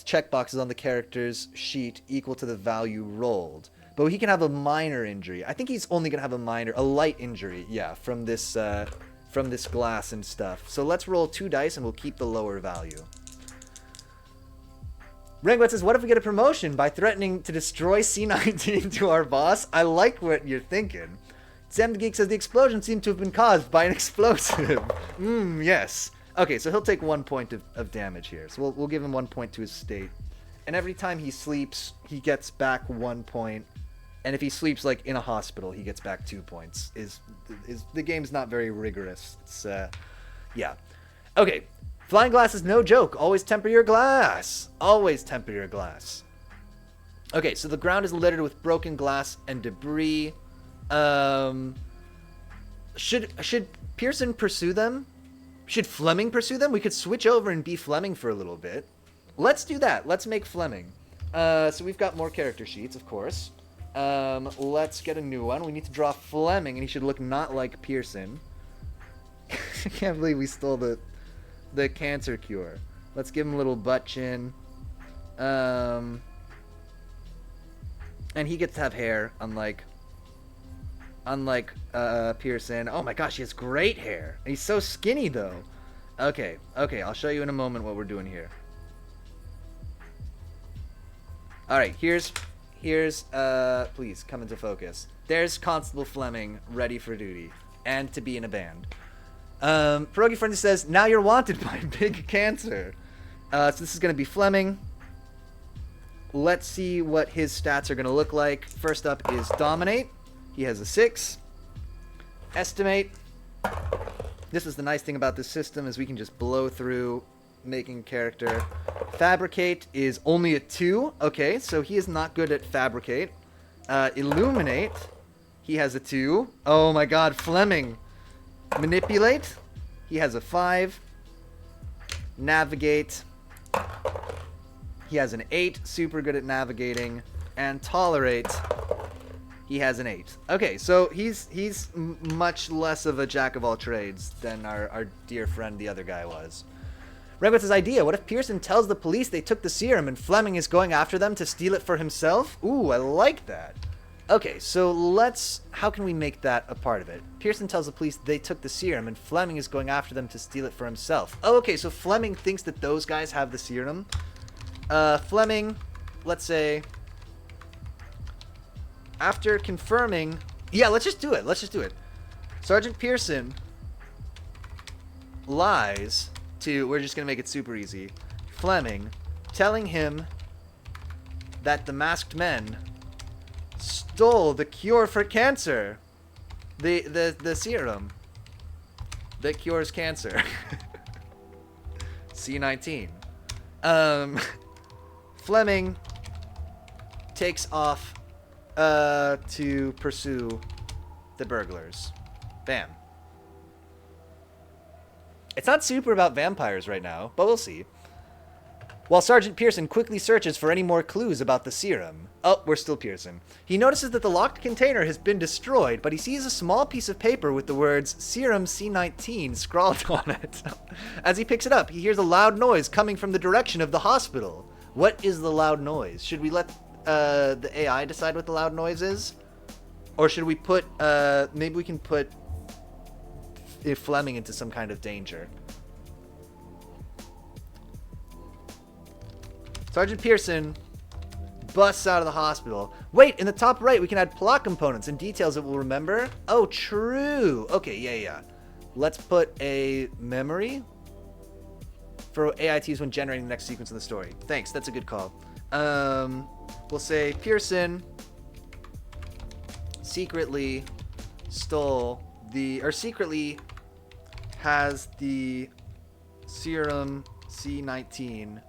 check boxes on the character's sheet equal to the value rolled. But he can have a minor injury. I think he's only going to have a light injury, yeah, from this glass and stuff. So let's roll 2 dice and we'll keep the lower value. Rangwet says, what if we get a promotion by threatening to destroy C19 to our boss? I like what you're thinking. Sam the Geek says, the explosion seemed to have been caused by an explosive. Yes. Okay, so he'll take 1 point of damage here. So we'll give him 1 point to his state. And every time he sleeps, he gets back 1 point. And if he sleeps like in a hospital, he gets back 2 points. The game's not very rigorous. It's yeah. Okay. Flying glass is no joke. Always temper your glass. Always temper your glass. Okay, so the ground is littered with broken glass and debris. Should Pearson pursue them? Should Fleming pursue them? We could switch over and be Fleming for a little bit. Let's do that. Let's make Fleming. So we've got more character sheets, of course. Let's get a new one. We need to draw Fleming, and he should look not like Pearson. I can't believe we stole the cancer cure. Let's give him a little butt chin. And he gets to have hair, unlike Pearson. Oh my gosh, he has great hair. He's so skinny, though. Okay, I'll show you in a moment what we're doing here. Alright, here's please come into focus. There's Constable Fleming, ready for duty, and to be in a band. Pierogi Frenzy says, now you're wanted by Big Cancer. So this is going to be Fleming. Let's see what his stats are going to look like. First up is Dominate. He has a 6. Estimate. This is the nice thing about this system, is we can just blow through making character. Fabricate is only a 2. Okay, so he is not good at Fabricate. Illuminate. He has a 2. Oh my god, Fleming. Manipulate. He has a 5. Navigate. He has an 8. Super good at navigating. And Tolerate. He has an 8. Okay, so he's much less of a jack of all trades than our dear friend the other guy was. Rengo's idea: what if Pearson tells the police they took the serum and Fleming is going after them to steal it for himself? Ooh, I like that. Okay, so how can we make that a part of it? Pearson tells the police they took the serum and Fleming is going after them to steal it for himself. Oh, okay, so Fleming thinks that those guys have the serum. Fleming, let's say, after confirming... Yeah, let's just do it. Sergeant Pearson lies to... We're just going to make it super easy. Fleming, telling him that the masked men stole the cure for cancer. The serum that cures cancer. C19. Fleming takes off to pursue the burglars. Bam. It's not super about vampires right now, but we'll see. While Sergeant Pearson quickly searches for any more clues about the serum. Oh, we're still Pearson. He notices that the locked container has been destroyed, but he sees a small piece of paper with the words Serum C19 scrawled on it. As he picks it up, he hears a loud noise coming from the direction of the hospital. What is the loud noise? Should we let the AI decide what the loud noise is? Or should we put, maybe we can put Fleming into some kind of danger. Sergeant Pearson busts out of the hospital. Wait, in the top right, we can add plot components and details that we'll remember. Oh, true. Okay, yeah. Let's put a memory for AI to use when generating the next sequence of the story. Thanks, that's a good call. We'll say Pearson secretly secretly has the serum C19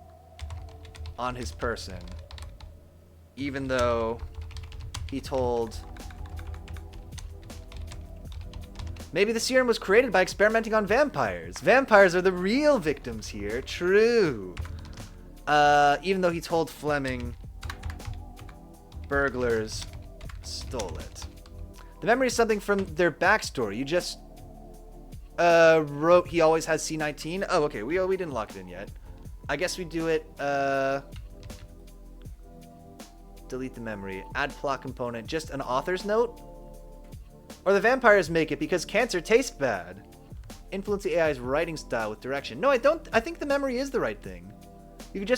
on his person, even though he told... Maybe the serum was created by experimenting on vampires. Vampires are the real victims here. True. Even though he told Fleming burglars stole it. The memory is something from their backstory. You just wrote he always has C19. Oh, okay. We didn't lock it in yet. I guess we do it, delete the memory, add plot component, just an author's note? Or the vampires make it because cancer tastes bad. Influence the AI's writing style with direction. No, I don't. I think the memory is the right thing. You could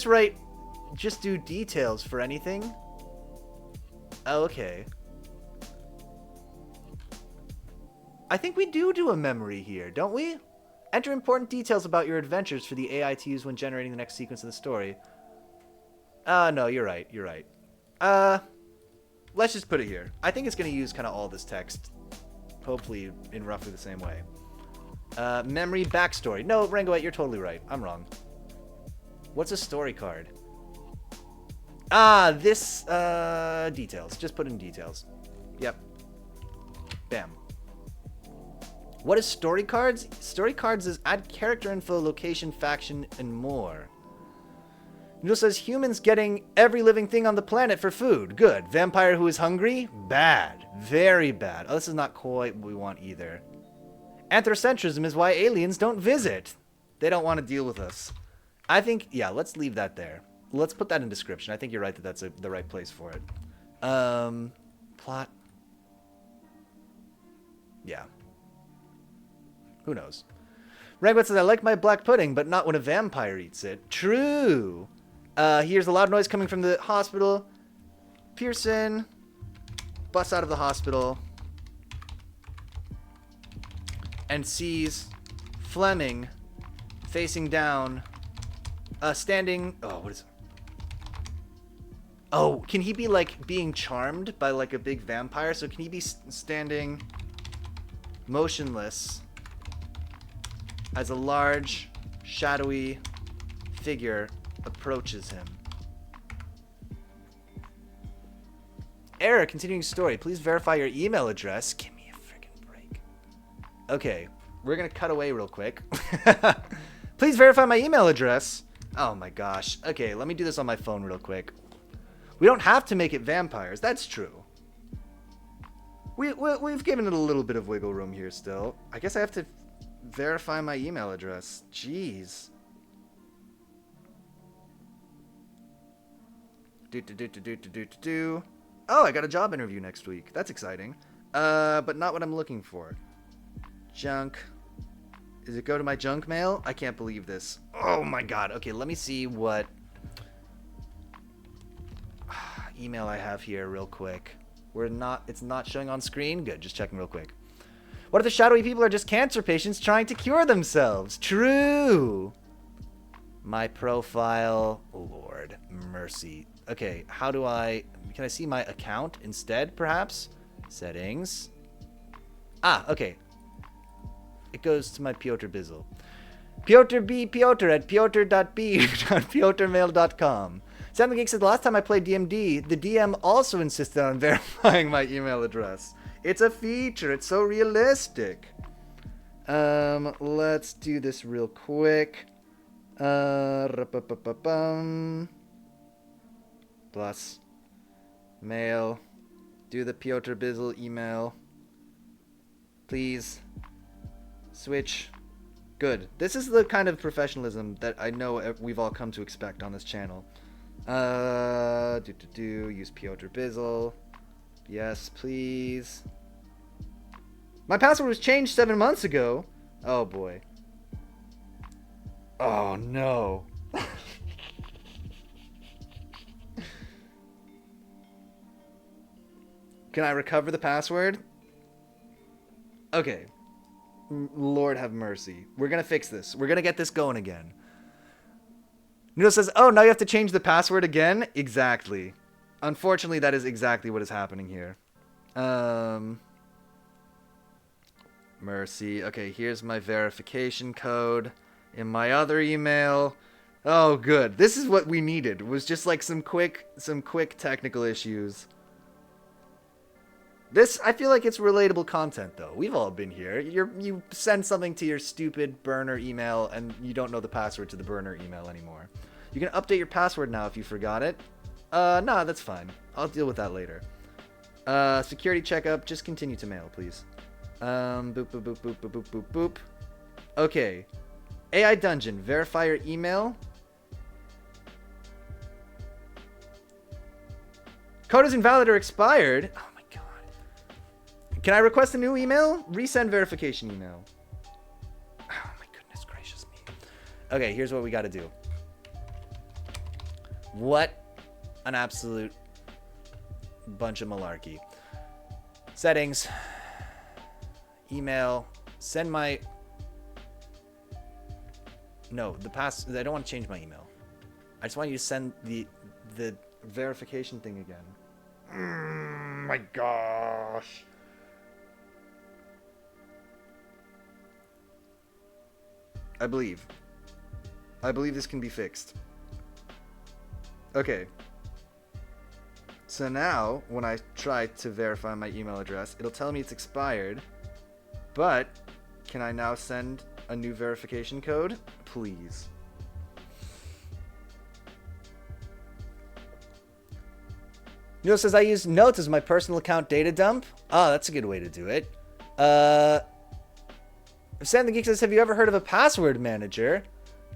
just do details for anything. Oh, okay. I think we do a memory here, don't we? Enter important details about your adventures for the AI to use when generating the next sequence of the story. No, you're right. Let's just put it here. I think it's going to use kind of all this text. Hopefully in roughly the same way. Memory backstory. No, Rangoet, you're totally right. I'm wrong. What's a story card? This, details. Just put in details. Yep. Bam. What is story cards? Story cards is add character info, location, faction, and more. Noodle says humans getting every living thing on the planet for food. Good. Vampire who is hungry? Bad. Very bad. Oh, this is not quite what we want either. Anthropocentrism is why aliens don't visit. They don't want to deal with us. I think, yeah, let's leave that there. Let's put that in description. I think you're right that that's the right place for it. Plot. Yeah. Who knows? Ragwit says, I like my black pudding, but not when a vampire eats it. True. He hears a loud noise coming from the hospital. Pearson busts out of the hospital and sees Fleming facing down, standing... Oh, what is it? Oh, can he be, like, being charmed by, like, a big vampire? So can he be standing motionless as a large, shadowy figure approaches him? Error, continuing story. Please verify your email address. Give me a freaking break. Okay, we're gonna cut away real quick. Please verify my email address. Oh my gosh. Okay, let me do this on my phone real quick. We don't have to make it vampires. That's true. we've given it a little bit of wiggle room here still. I guess I have to verify my email address. Jeez. Oh, I got a job interview next week. That's exciting. But not what I'm looking for. Junk. Does it go to my junk mail? I can't believe this. Oh my god. Okay, let me see what email I have here real quick. It's not showing on screen? Good, just checking real quick. What if the shadowy people are just cancer patients trying to cure themselves? True. My profile. Lord mercy. Okay, how do can I see my account instead, perhaps? Settings. Ah, okay. It goes to my Piotr Bizzle. Piotr B. Piotr at piotr.b.piotrmail.com. Sam the Geek said, the last time I played DMD, the DM also insisted on verifying my email address. It's a feature. It's so realistic. Let's do this real quick. Plus. Mail. Do the Piotr Bizzle email. Please. Switch. Good. This is the kind of professionalism that I know we've all come to expect on this channel. Use Piotr Bizzle. Yes, please. My password was changed 7 months ago. Oh boy. Oh no. Can I recover the password? Okay. Lord have mercy. We're gonna fix this. We're gonna get this going again. Noodle says, oh, now you have to change the password again? Exactly. Unfortunately, that is exactly what is happening here. Mercy. Okay, here's my verification code in my other email. Oh, good. This is what we needed. It was just like some quick technical issues. This, I feel like it's relatable content, though. We've all been here. You send something to your stupid burner email, and you don't know the password to the burner email anymore. You can update your password now if you forgot it. Nah, that's fine. I'll deal with that later. Security checkup. Just continue to mail, please. Boop, boop, boop, boop, boop, boop, boop, boop. Okay. AI Dungeon. Verify your email. Code is invalid or expired. Oh my god. Can I request a new email? Resend verification email. Oh my goodness gracious me. Okay, here's what we got to do. What an absolute bunch of malarkey. Settings. Email. Send my... No, I don't want to change my email. I just want you to send the verification thing again. My gosh. I believe this can be fixed. Okay. So now, when I try to verify my email address, it'll tell me it's expired. But, can I now send a new verification code? Please. Neil says, I use Notes as my personal account data dump. Oh, that's a good way to do it. Sam the Geek says, have you ever heard of a password manager?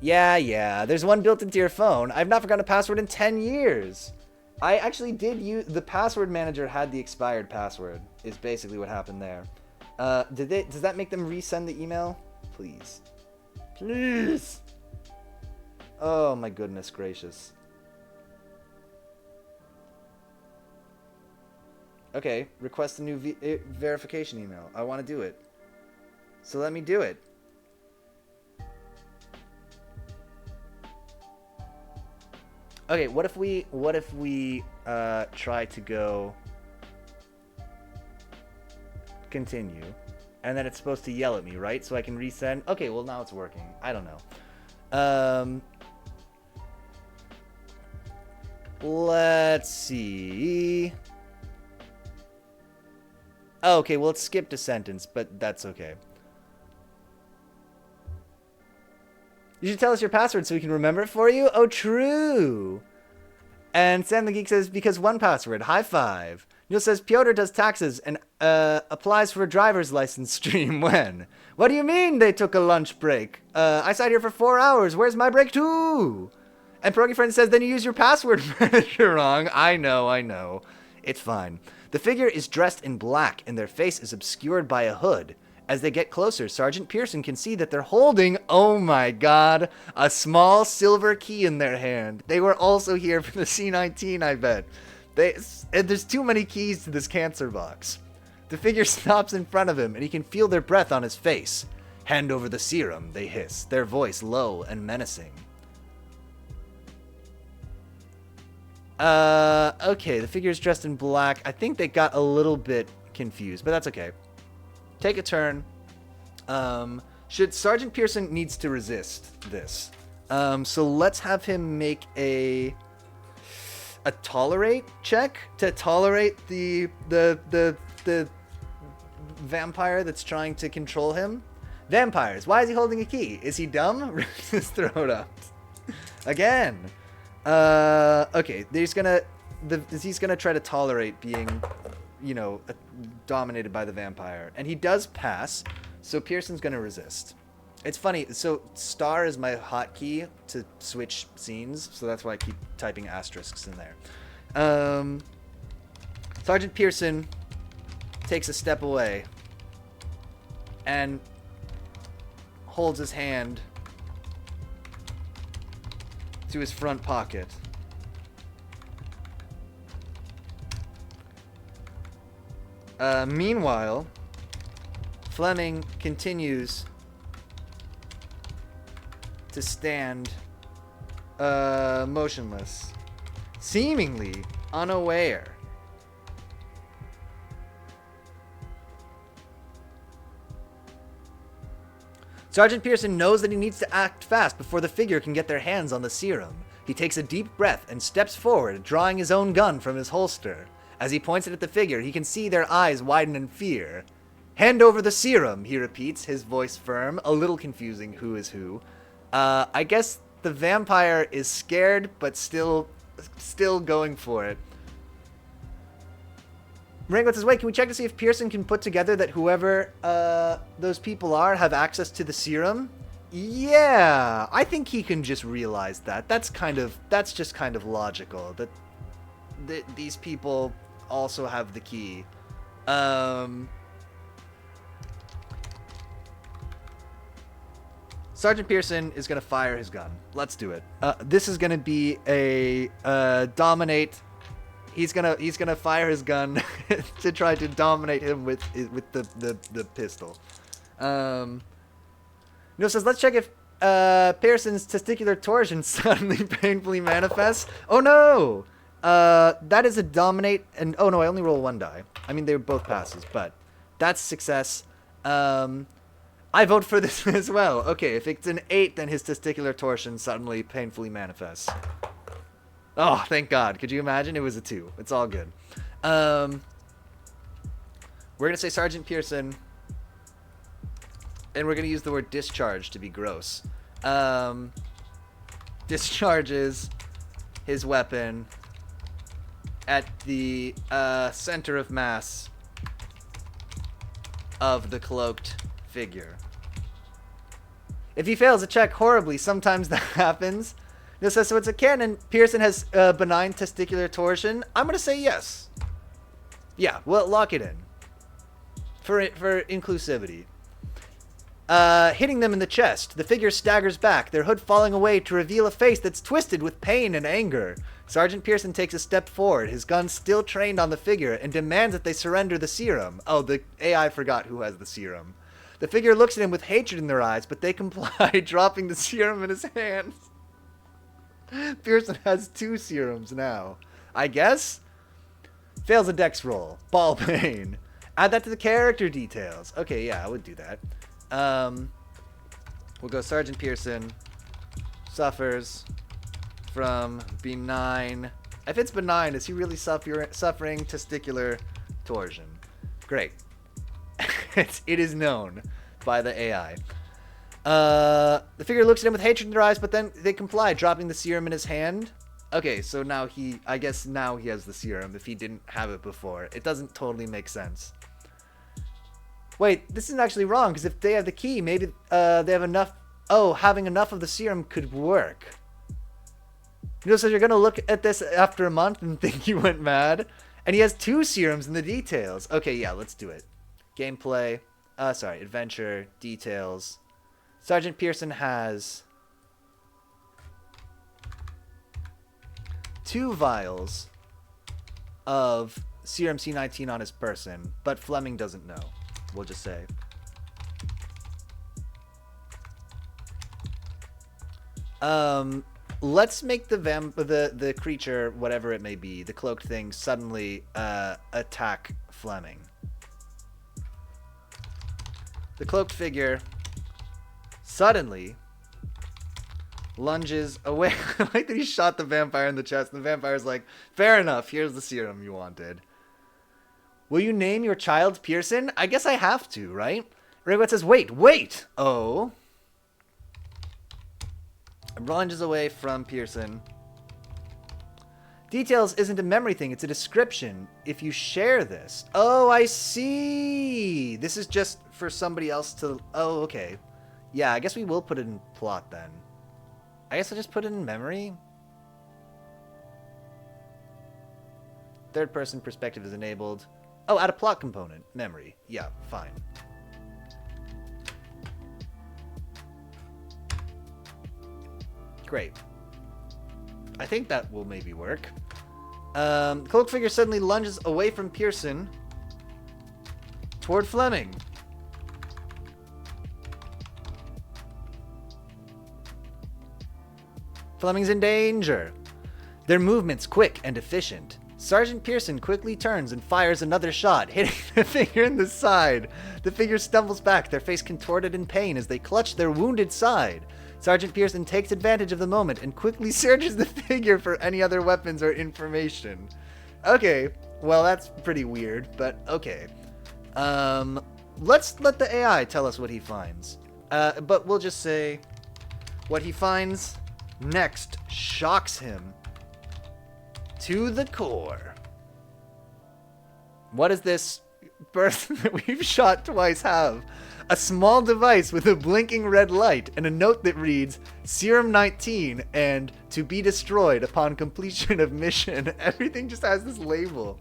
Yeah. There's one built into your phone. I've not forgotten a password in 10 years. I actually did use... The password manager had the expired password, is basically what happened there. Does that make them resend the email? Please. Please! Oh my goodness gracious. Okay, request a new verification email. I want to do it. So let me do it. Okay, what if we try to go continue, and then it's supposed to yell at me, right? So I can resend. Okay, well now it's working. I don't know. Let's see. Oh, okay, well it skipped a sentence, but that's okay. You should tell us your password so we can remember it for you. Oh, true. And Sam the Geek says, because one password. High five. Neil says, Piotr does taxes, and applies for a driver's license stream when? What do you mean they took a lunch break? I sat here for 4 hours. Where's my break too? And Pierogi Friend says, then you use your password manager wrong. I know. It's fine. The figure is dressed in black and their face is obscured by a hood. As they get closer, Sergeant Pearson can see that they're holding, oh my god, a small silver key in their hand. They were also here for the C-19, I bet. There's too many keys to this cancer box. The figure stops in front of him, and he can feel their breath on his face. Hand over the serum, they hiss, their voice low and menacing. Okay, the figure's dressed in black. I think they got a little bit confused, but that's okay. Take a turn. Sergeant Pearson needs to resist this. So let's have him make a tolerate check to tolerate the vampire that's trying to control him. Vampires, why is he holding a key? Is he dumb? Just throw it up. Again. Okay, he's gonna try to tolerate being, dominated by the vampire. And he does pass, so Pearson's gonna resist. It's funny, so star is my hotkey to switch scenes, so that's why I keep typing asterisks in there. Sergeant Pearson takes a step away and holds his hand to his front pocket. Meanwhile, Fleming continues to stand motionless, seemingly unaware. Sergeant Pearson knows that he needs to act fast before the figure can get their hands on the serum. He takes a deep breath and steps forward, drawing his own gun from his holster. As he points it at the figure, he can see their eyes widen in fear. Hand over the serum, he repeats, his voice firm, a little confusing who is who. I guess the vampire is scared, but still going for it. Rango says, wait, can we check to see if Pearson can put together that whoever those people are have access to the serum? Yeah, I think he can just realize that. That's just kind of logical. That these people also have the key. Sergeant Pearson is going to fire his gun. Let's do it. This is going to be a dominate. He's gonna fire his gun to try to dominate him with the pistol. Says, let's check if Pearson's testicular torsion suddenly painfully manifests. Oh no! That is a dominate, and oh no, I only roll one die. I mean, they were both passes, but that's success. I vote for this as well. Okay, if it's an 8, then his testicular torsion suddenly painfully manifests. Oh, thank God. Could you imagine? It was a 2. It's all good. We're going to say Sergeant Pearson, and we're going to use the word discharge to be gross. Discharges his weapon at the center of mass of the cloaked figure. If he fails a check horribly, sometimes that happens. So it's a canon. Pearson has benign testicular torsion. I'm gonna say yes. Yeah, well, lock it in. For inclusivity. Hitting them in the chest. The figure staggers back, their hood falling away to reveal a face that's twisted with pain and anger. Sergeant Pearson takes a step forward, his gun still trained on the figure, and demands that they surrender the serum. Oh, the AI forgot who has the serum. The figure looks at him with hatred in their eyes, but they comply, dropping the serum in his hands. Pearson has 2 serums now. I guess? Fails a dex roll. Ball pain. Add that to the character details. Okay, yeah, I would do that. We'll go Sergeant Pearson suffers from benign. If it's benign, is he really suffering testicular torsion? Great. It is known by the AI. The figure looks at him with hatred in their eyes, but then they comply, dropping the serum in his hand. Okay, so now I guess now he has the serum if he didn't have it before. It doesn't totally make sense. Wait, this isn't actually wrong, because if they have the key, maybe they have enough... Oh, having enough of the serum could work. You know, so you're going to look at this after a month and think you went mad? And he has 2 serums in the details. Okay, yeah, let's do it. Gameplay. Adventure. Details. Sergeant Pearson has 2 vials of serum C19 on his person, but Fleming doesn't know. We'll just say. Let's make the creature, whatever it may be, the cloaked thing, suddenly attack Fleming. The cloaked figure suddenly lunges away. I like that he shot the vampire in the chest, and the vampire's like, fair enough, here's the serum you wanted. Will you name your child Pearson? I guess I have to, right? Ringwood says, wait! Oh. Lunges away from Pearson. Details isn't a memory thing, it's a description. If you share this. Oh, I see! This is just for somebody else to... Oh, okay. Yeah, I guess we will put it in plot then. I guess I'll just put it in memory. Third person perspective is enabled. Oh, add a plot component. Memory. Yeah, fine. Great. I think that will maybe work. Cloak figure suddenly lunges away from Pearson toward Fleming. Fleming's in danger. Their movement's quick and efficient. Sergeant Pearson quickly turns and fires another shot, hitting the figure in the side. The figure stumbles back, their face contorted in pain as they clutch their wounded side. Sergeant Pearson takes advantage of the moment and quickly searches the figure for any other weapons or information. Okay, well that's pretty weird, but okay. Let's let the AI tell us what he finds. But we'll just say what he finds next shocks him to the core. What does this person that we've shot twice have? A small device with a blinking red light and a note that reads Serum 19 and to be destroyed upon completion of mission. Everything just has this label.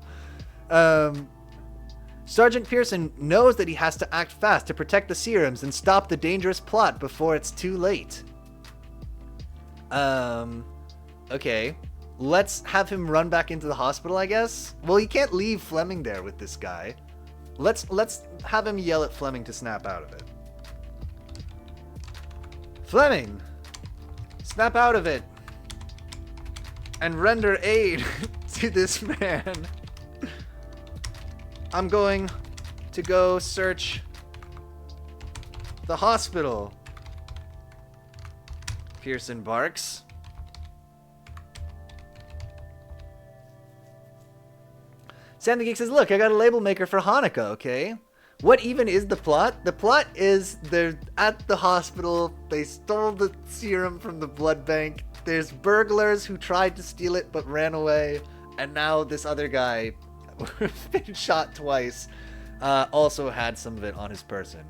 Sergeant Pearson knows that he has to act fast to protect the serums and stop the dangerous plot before it's too late. Okay. Let's have him run back into the hospital, I guess. Well, he can't leave Fleming there with this guy. Let's have him yell at Fleming to snap out of it. Fleming! Snap out of it! And render aid to this man. I'm going to go search the hospital. Pearson barks. Sam the Geek says, look, I got a label maker for Hanukkah, okay? What even is the plot? The plot is they're at the hospital, they stole the serum from the blood bank, there's burglars who tried to steal it but ran away, and now this other guy, who's been shot twice, also had some of it on his person.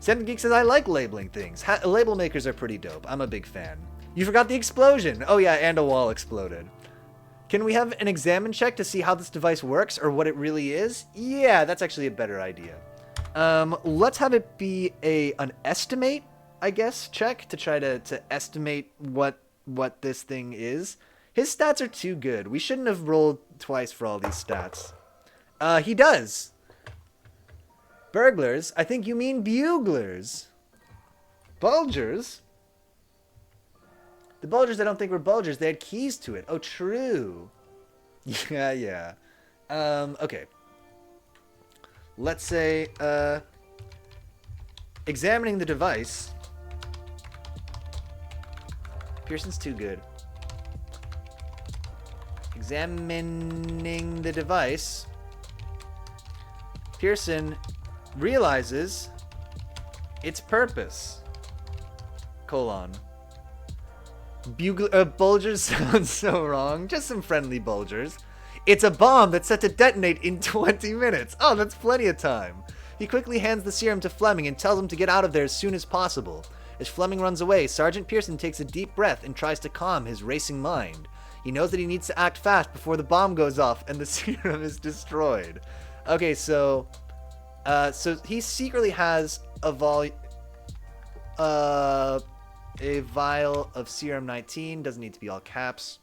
Sam the Geek says, I like labeling things. Label makers are pretty dope. I'm a big fan. You forgot the explosion! Oh yeah, and a wall exploded. Can we have an examine check to see how this device works or what it really is? Yeah, that's actually a better idea. Let's have it be an estimate, I guess, check to try to estimate what this thing is. His stats are too good. We shouldn't have rolled twice for all these stats. He does. Burglars? I think you mean buglers. Bulgers? The Bulgers I don't think were Bulgers. They had keys to it. Oh, true. Yeah. Okay. Let's say, examining the device. Pearson's too good. Examining the device. Pearson realizes its purpose. Colon. Bulgers sounds so wrong. Just some friendly Bulgers. It's a bomb that's set to detonate in 20 minutes. Oh, that's plenty of time. He quickly hands the serum to Fleming and tells him to get out of there as soon as possible. As Fleming runs away, Sergeant Pearson takes a deep breath and tries to calm his racing mind. He knows that he needs to act fast before the bomb goes off and the serum is destroyed. Okay, so he secretly has a vial of serum 19. Doesn't need to be all caps.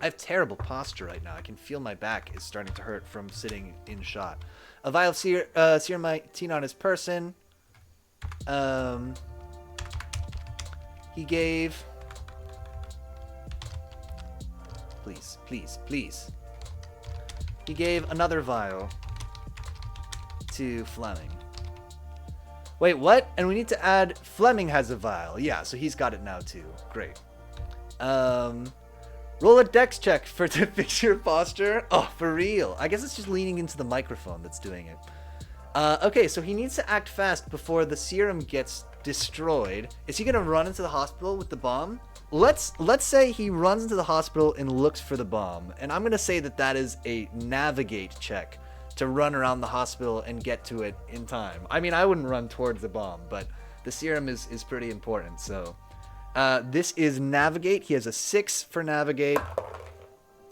I have terrible posture right now. I can feel my back is starting to hurt from sitting in shot. A vial of serum 19 on his person. He gave... Please. He gave another vial to Fleming. Wait, what? And we need to add... Fleming has a vial. Yeah, so he's got it now too. Great. Roll a dex check to fix your posture. Oh, for real. I guess it's just leaning into the microphone that's doing it. Okay, so he needs to act fast before the serum gets destroyed. Is he gonna run into the hospital with the bomb? Let's say he runs into the hospital and looks for the bomb. And I'm gonna say that is a navigate check to run around the hospital and get to it in time. I mean, I wouldn't run towards the bomb, but the serum is pretty important, so... this is navigate. He has a 6 for navigate.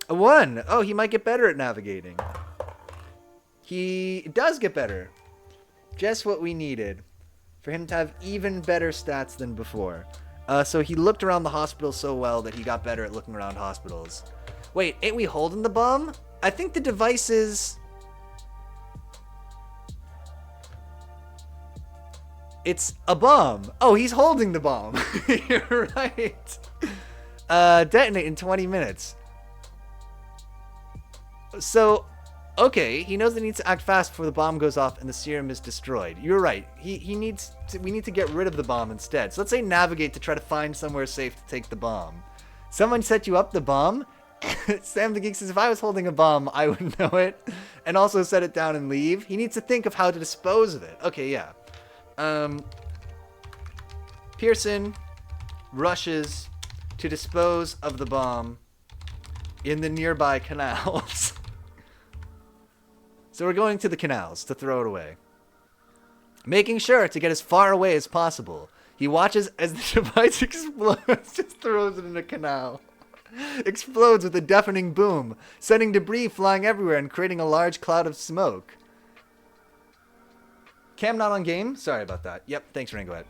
A 1. Oh, he might get better at navigating. He does get better. Just what we needed. For him to have even better stats than before. So he looked around the hospital so well that he got better at looking around hospitals. Wait, ain't we holding the bomb? I think the device is... It's a bomb. Oh, he's holding the bomb. You're right. Detonate in 20 minutes. So, okay, he knows that he needs to act fast before the bomb goes off and the serum is destroyed. You're right. We need to get rid of the bomb instead. So let's say navigate to try to find somewhere safe to take the bomb. Someone set you up the bomb? Sam the Geek says, if I was holding a bomb, I would know it. And also set it down and leave. He needs to think of how to dispose of it. Okay, yeah. Pearson rushes to dispose of the bomb in the nearby canals. So we're going to the canals to throw it away. Making sure to get as far away as possible. He watches as the device explodes, just throws it in a canal. Explodes with a deafening boom, sending debris flying everywhere and creating a large cloud of smoke. Cam not on game? Sorry about that. Yep, thanks, Rango.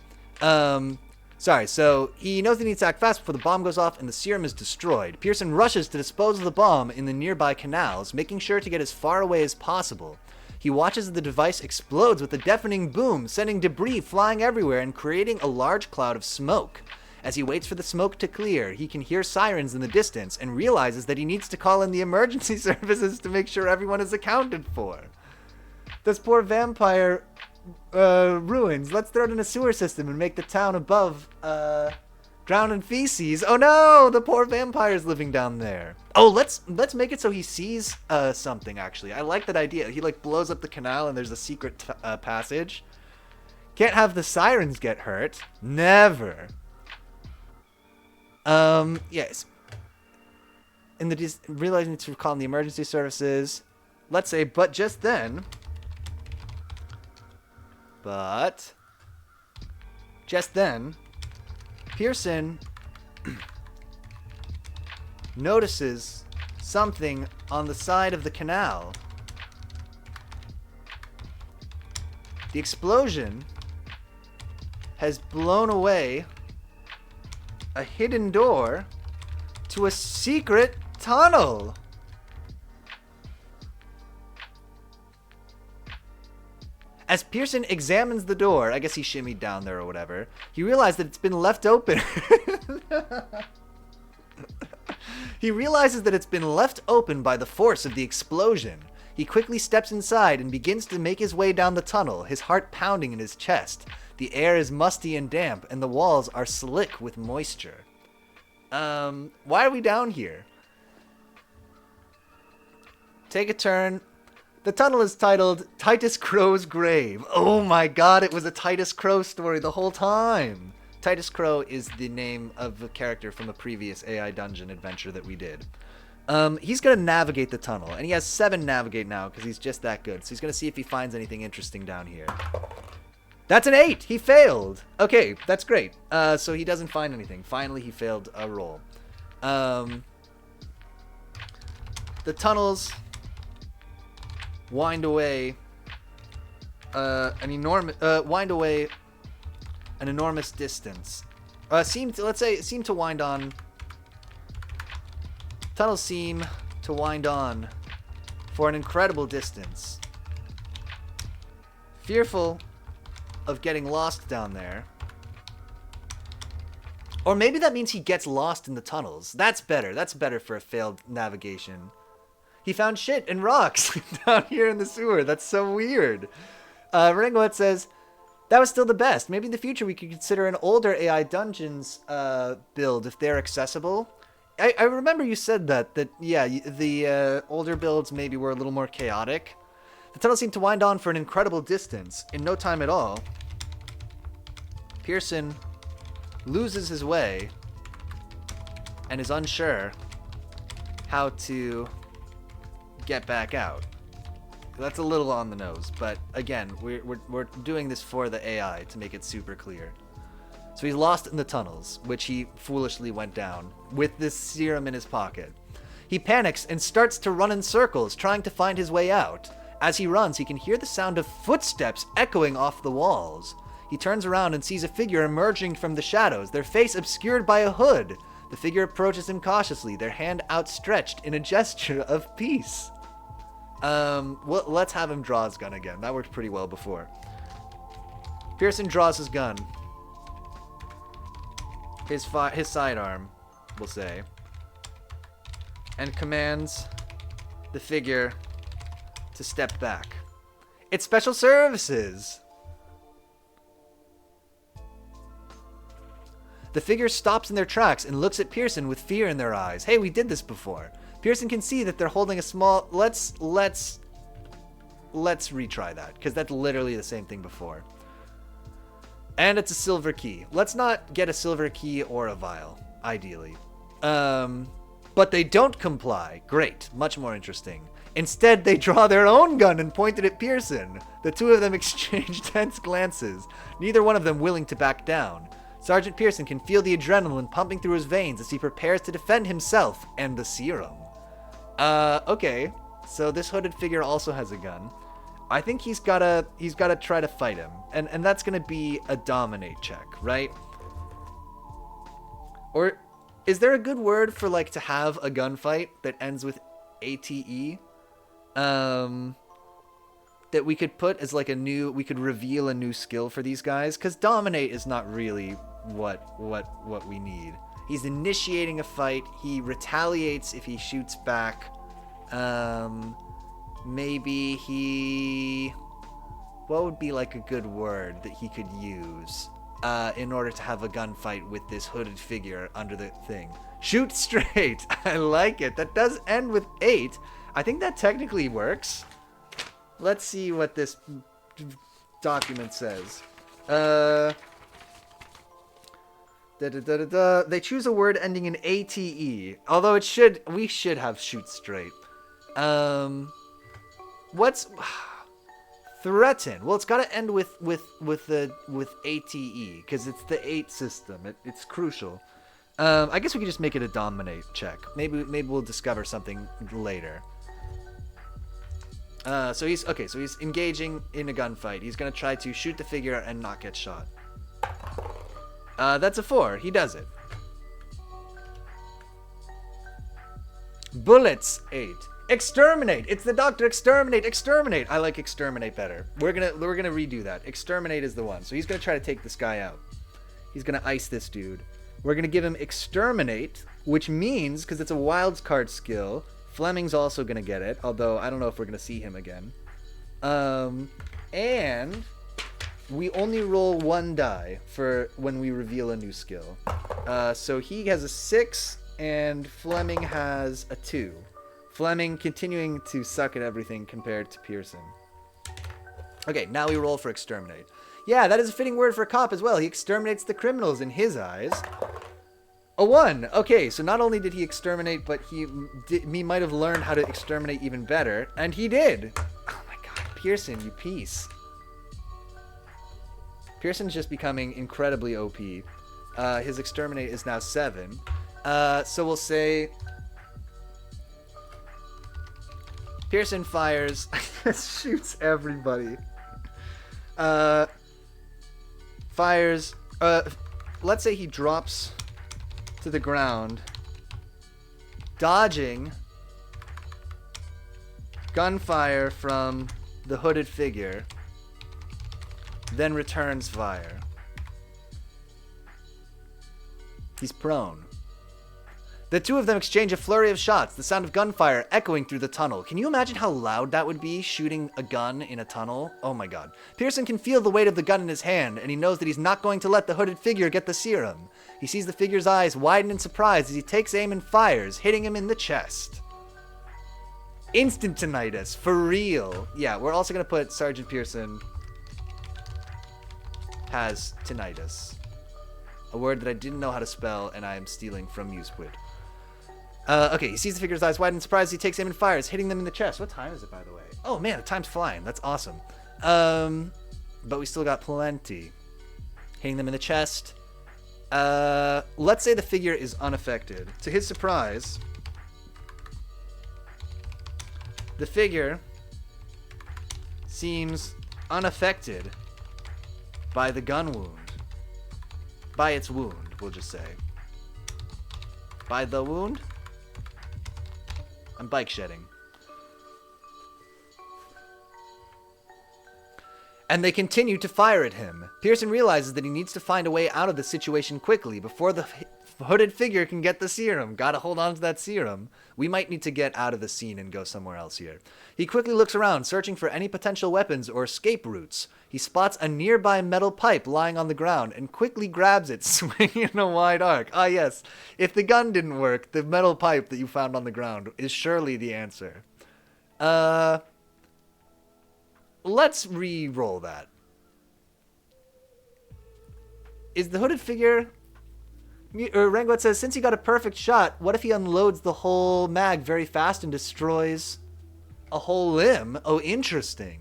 Sorry, so he knows he needs to act fast before the bomb goes off and the serum is destroyed. Pearson rushes to dispose of the bomb in the nearby canals, making sure to get as far away as possible. He watches as the device explodes with a deafening boom, sending debris flying everywhere and creating a large cloud of smoke. As he waits for the smoke to clear, he can hear sirens in the distance and realizes that he needs to call in the emergency services to make sure everyone is accounted for. This poor vampire... ruins. Let's throw it in a sewer system and make the town above drown in feces. Oh no, the poor vampire's living down there. Oh, let's make it so he sees something. Actually, I like that idea. He like blows up the canal and there's a secret passage. Can't have the sirens get hurt. Never. Yes. In the realizing to call in the emergency services. Let's say, but just then. But just then, Pearson notices something on the side of the canal. The explosion has blown away a hidden door to a secret tunnel. As Pearson examines the door, I guess he shimmied down there or whatever, he realized that it's been left open. He realizes that it's been left open by the force of the explosion. He quickly steps inside and begins to make his way down the tunnel, his heart pounding in his chest. The air is musty and damp, and the walls are slick with moisture. Why are we down here? Take a turn. The tunnel is titled Titus Crow's Grave. Oh my god, it was a Titus Crow story the whole time. Titus Crow is the name of a character from a previous AI Dungeon adventure that we did. He's going to navigate the tunnel, and he has 7 navigate now because he's just that good. So he's going to see if he finds anything interesting down here. That's an 8! He failed! Okay, that's great. So he doesn't find anything. Finally, he failed a roll. The tunnels wind away an enormous distance. Seem to wind on. Tunnels seem to wind on for an incredible distance. Fearful of getting lost down there. Or maybe that means he gets lost in the tunnels. That's better. That's better for a failed navigation. He found shit and rocks down here in the sewer. That's so weird. Rengoet says, that was still the best. Maybe in the future we could consider an older AI Dungeons build if they're accessible. I remember you said that yeah, the older builds maybe were a little more chaotic. The tunnel seemed to wind on for an incredible distance. In no time at all, Pearson loses his way and is unsure how to get back out. That's a little on the nose, but again, we're doing this for the AI to make it super clear. So he's lost in the tunnels, which he foolishly went down, with this serum in his pocket. He panics and starts to run in circles, trying to find his way out. As he runs, he can hear the sound of footsteps echoing off the walls. He turns around and sees a figure emerging from the shadows, their face obscured by a hood. The figure approaches him cautiously, their hand outstretched in a gesture of peace. Well, let's have him draw his gun again. That worked pretty well before. Pearson draws his gun. His sidearm, we'll say. And commands the figure to step back. It's Special Services! The figure stops in their tracks and looks at Pearson with fear in their eyes. Hey, we did this before. Pearson can see that they're holding a small... Let's retry that, because that's literally the same thing before. And it's a silver key. Let's not get a silver key or a vial, ideally. But they don't comply. Great. Much more interesting. Instead, they draw their own gun and point it at Pearson. The two of them exchange tense glances, neither one of them willing to back down. Sergeant Pearson can feel the adrenaline pumping through his veins as he prepares to defend himself and the serum. Okay. So this hooded figure also has a gun. I think he's gotta try to fight him. And that's gonna be a dominate check, right? Or is there a good word for like to have a gunfight that ends with ATE? That we could put as like we could reveal a new skill for these guys, because dominate is not really what we need. He's initiating a fight. He retaliates if he shoots back. Maybe what would be like a good word that he could use in order to have a gunfight with this hooded figure under the thing? Shoot straight. I like it. That does end with 8. I think that technically works. Let's see what this document says. They choose a word ending in ATE. Although we should have shoot straight. What's threaten? Well, it's got to end with ATE because it's the 8 system. It's crucial. I guess we could just make it a dominate check. Maybe we'll discover something later. So he's engaging in a gunfight. He's gonna try to shoot the figure and not get shot. That's a 4. He does it. Bullets 8. Exterminate. It's the doctor. Exterminate. Exterminate. I like exterminate better. We're gonna redo that. Exterminate is the one. So he's gonna try to take this guy out. He's gonna ice this dude. We're gonna give him exterminate, which means, because it's a wild card skill, Fleming's also gonna get it. Although I don't know if we're gonna see him again. And we only roll 1 die for when we reveal a new skill. So he has a 6 and Fleming has a 2. Fleming continuing to suck at everything compared to Pearson. Okay, now we roll for exterminate. Yeah, that is a fitting word for a cop as well. He exterminates the criminals in his eyes. A 1. Okay, so not only did he exterminate, but he might have learned how to exterminate even better, and he did. Oh my god, Pearson, you piece. Pearson's just becoming incredibly OP. His exterminate is now 7. So we'll say Pearson fires, shoots everybody. Fires. Let's say he drops to the ground, dodging gunfire from the hooded figure, then returns fire. He's prone. The two of them exchange a flurry of shots, the sound of gunfire echoing through the tunnel. Can you imagine how loud that would be, shooting a gun in a tunnel? Oh my god. Pearson can feel the weight of the gun in his hand, and he knows that he's not going to let the hooded figure get the serum. He sees the figure's eyes widen in surprise as he takes aim and fires, hitting him in the chest. Instant tinnitus, for real. Yeah, we're also going to put Sergeant Pearson has tinnitus. A word that I didn't know how to spell, and I am stealing from MuseQuid. Okay, he sees the figure's eyes widen in surprise. He takes aim and fires, hitting them in the chest. What time is it, by the way? Oh, man, the time's flying. That's awesome. But we still got plenty. Hitting them in the chest. Let's say the figure is unaffected. To his surprise, the figure seems unaffected by the gun wound. By its wound, we'll just say. By the wound? I'm bike shedding. And they continue to fire at him. Pearson realizes that he needs to find a way out of the situation quickly before the hooded figure can get the serum. Gotta hold on to that serum. We might need to get out of the scene and go somewhere else here. He quickly looks around, searching for any potential weapons or escape routes. He spots a nearby metal pipe lying on the ground and quickly grabs it, swinging in a wide arc. Ah yes, if the gun didn't work, the metal pipe that you found on the ground is surely the answer. Let's re-roll that. Is the hooded figure... Rangwat says, since he got a perfect shot, what if he unloads the whole mag very fast and destroys a whole limb? Oh, interesting.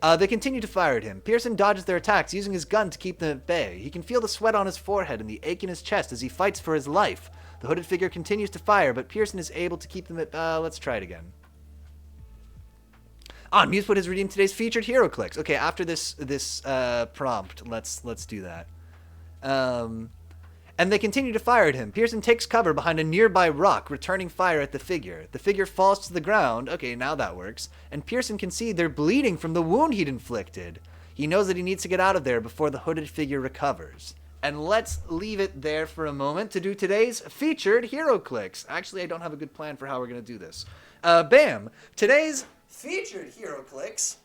They continue to fire at him. Pearson dodges their attacks, using his gun to keep them at bay. He can feel the sweat on his forehead and the ache in his chest as he fights for his life. The hooded figure continues to fire, but Pearson is able to keep them at... let's try it again. MusePut has redeemed today's featured hero clicks. Okay, after this prompt, let's do that. And they continue to fire at him. Pearson takes cover behind a nearby rock, returning fire at the figure. The figure falls to the ground. Okay, now that works. And Pearson can see they're bleeding from the wound he'd inflicted. He knows that he needs to get out of there before the hooded figure recovers. And let's leave it there for a moment to do today's featured hero clicks. Actually, I don't have a good plan for how we're going to do this. Bam! Today's featured hero clicks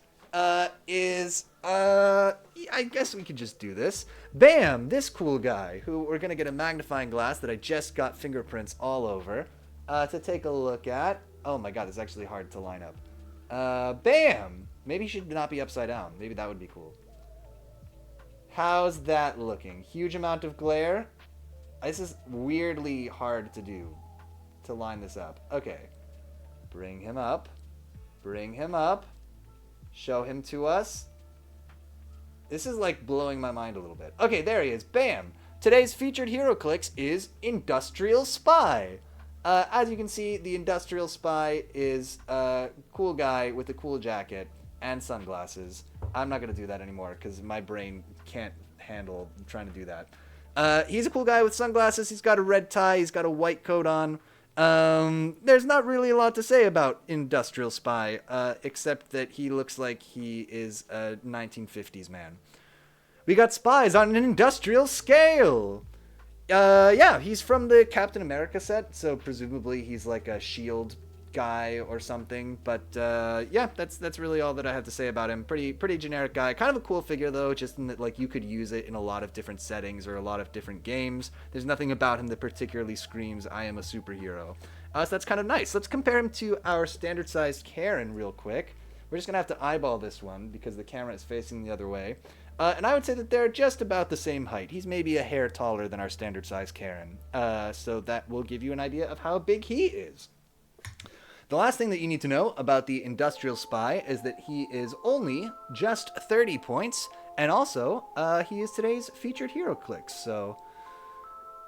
is... I guess we could just do this. Bam! This cool guy, who we're going to get a magnifying glass that I just got fingerprints all over to take a look at. Oh my god, it's actually hard to line up. Bam! Maybe he should not be upside down. Maybe that would be cool. How's that looking? Huge amount of glare. This is weirdly hard to do, to line this up. Okay. Bring him up. Bring him up. Show him to us. This is like blowing my mind a little bit. Okay, there he is. Bam! Today's featured hero clicks is Industrial Spy. As you can see, the Industrial Spy is a cool guy with a cool jacket and sunglasses. I'm not going to do that anymore because my brain can't handle trying to do that. He's a cool guy with sunglasses. He's got a red tie. He's got a white coat on. There's not really a lot to say about Industrial Spy, except that he looks like he is a 1950s man. We got spies on an industrial scale! Yeah, he's from the Captain America set, so presumably he's like a SHIELD guy or something, but, yeah, that's really all that I have to say about him. Pretty generic guy. Kind of a cool figure, though, just in that, like, you could use it in a lot of different settings or a lot of different games. There's nothing about him that particularly screams, I am a superhero. So that's kind of nice. Let's compare him to our standard-sized Karen real quick. We're just going to have to eyeball this one because the camera is facing the other way. And I would say that they're just about the same height. He's maybe a hair taller than our standard size Karen. So that will give you an idea of how big he is. The last thing that you need to know about the industrial spy is that he is only just 30 points, and also he is today's featured hero clicks. So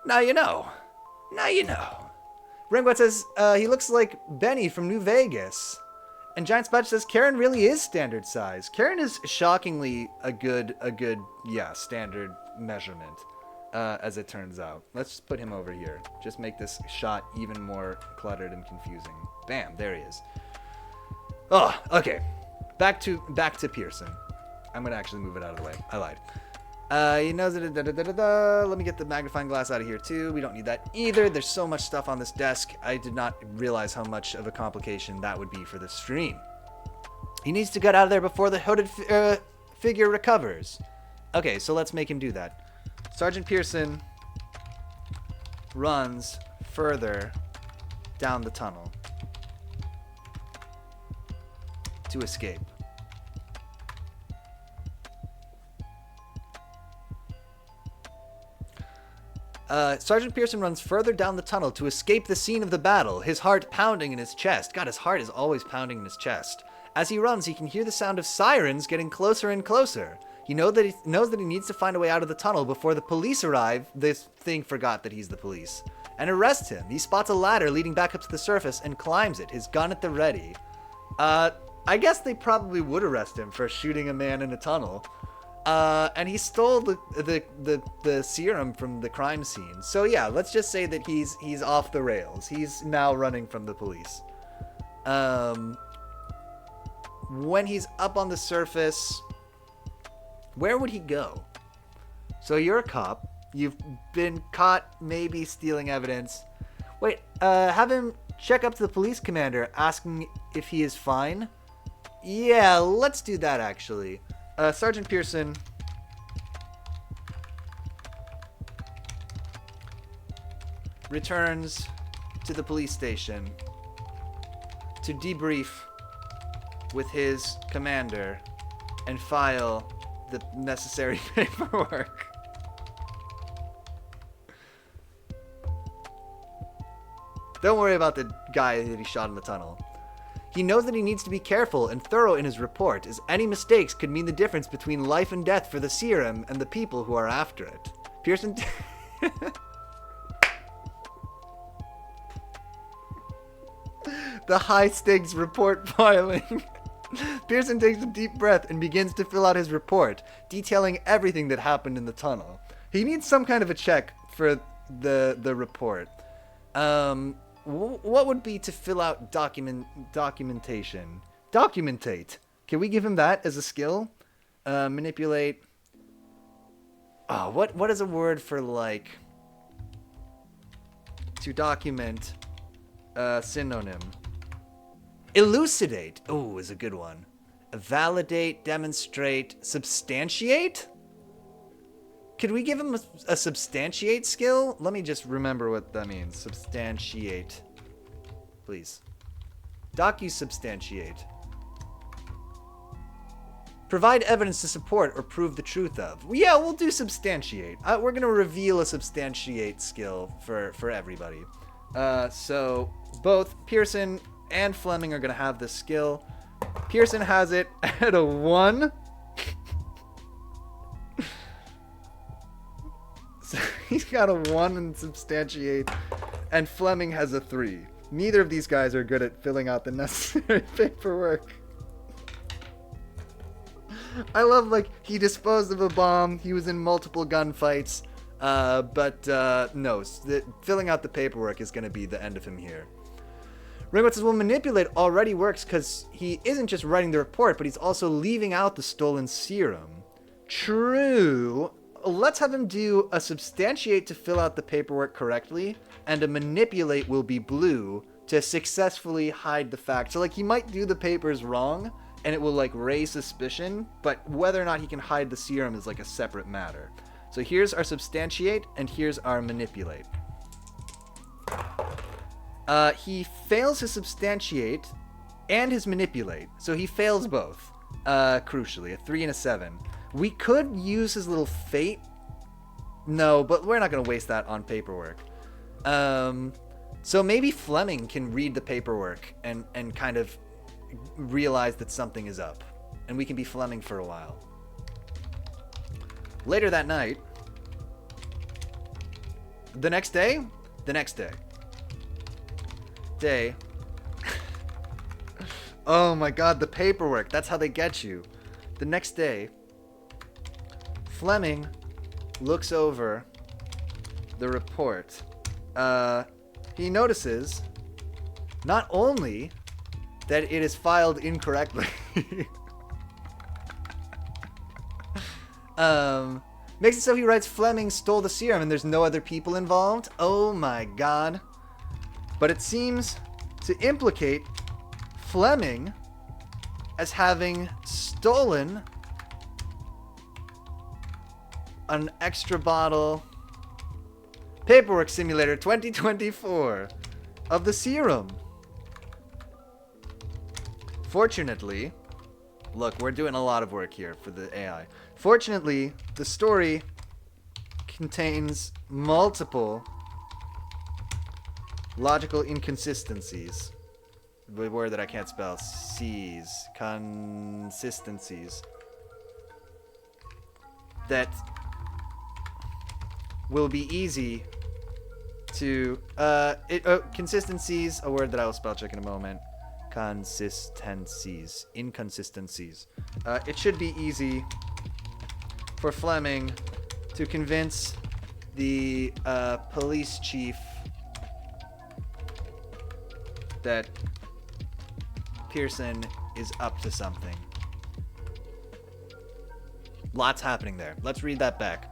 now you know. Now you know. Renguet says he looks like Benny from New Vegas. And Giant Spatch says Karen really is standard size. Karen is shockingly a good standard measurement, as it turns out. Let's just put him over here. Just make this shot even more cluttered and confusing. Bam, there he is. Oh, okay. Back to Pearson. I'm gonna actually move it out of the way. I lied. He knows it. Let me get the magnifying glass out of here too. We don't need that either. There's so much stuff on this desk. I did not realize how much of a complication that would be for the stream. He needs to get out of there before the hooded figure recovers. Okay, so let's make him do that. Sergeant Pearson runs further down the tunnel to escape. Sergeant Pearson runs further down the tunnel to escape the scene of the battle, his heart pounding in his chest. God, his heart is always pounding in his chest. As he runs, he can hear the sound of sirens getting closer and closer. He knows that he needs to find a way out of the tunnel before the police arrive. This thing forgot that he's the police. And arrest him. He spots a ladder leading back up to the surface and climbs it, his gun at the ready. I guess they probably would arrest him for shooting a man in a tunnel. And he stole the serum from the crime scene. So yeah, let's just say that he's off the rails. He's now running from the police. When he's up on the surface, where would he go? So you're a cop. You've been caught maybe stealing evidence. Wait, have him check up to the police commander, asking if he is fine. Yeah, let's do that actually. Sergeant Pearson returns to the police station to debrief with his commander and file the necessary paperwork. Don't worry about the guy that he shot in the tunnel. He knows that he needs to be careful and thorough in his report, as any mistakes could mean the difference between life and death for the serum and the people who are after it. Pearson... The high-stakes report filing. Pearson takes a deep breath and begins to fill out his report, detailing everything that happened in the tunnel. He needs some kind of a check for the report. What would be to fill out documentation? Documentate. Can we give him that as a skill? Manipulate. Oh, what is a word for like to document? Synonym. Elucidate. Oh, is a good one. Validate, demonstrate, substantiate? Could we give him a substantiate skill? Let me just remember what that means. Substantiate. Please. Docu-substantiate. Provide evidence to support or prove the truth of. Yeah, we'll do substantiate. We're going to reveal a substantiate skill for everybody. So both Pearson and Fleming are going to have this skill. Pearson has it at a 1. So he's got a 1 in substantiate, and Fleming has a 3. Neither of these guys are good at filling out the necessary paperwork. I love, like, he disposed of a bomb, he was in multiple gunfights, but no, filling out the paperwork is going to be the end of him here. Ringwood says, well, manipulate already works because he isn't just writing the report, but he's also leaving out the stolen serum. True. Let's have him do a substantiate to fill out the paperwork correctly, and a manipulate will be blue to successfully hide the fact. So, like, he might do the papers wrong, and it will, like, raise suspicion, but whether or not he can hide the serum is, like, a separate matter. So here's our substantiate, and here's our manipulate. He fails his substantiate and his manipulate, so he fails both, crucially, a 3 and a 7. We could use his little fate. No, but we're not going to waste that on paperwork. So maybe Fleming can read the paperwork and kind of realize that something is up. And we can be Fleming for a while. Later that night. The next day. Oh my god, the paperwork. That's how they get you. The next day, Fleming looks over the report. He notices not only that it is filed incorrectly, makes it so he writes Fleming stole the serum and there's no other people involved. Oh my god. But it seems to implicate Fleming as having stolen an extra bottle Paperwork Simulator 2024 of the serum. Fortunately, look, we're doing a lot of work here for the AI. Fortunately, the story contains multiple logical inconsistencies. The word that I can't spell. Consistencies. That will be easy to... consistencies, a word that I will spell check in a moment. Consistencies. Inconsistencies. It should be easy for Fleming to convince the police chief that Pearson is up to something. Lots happening there. Let's read that back.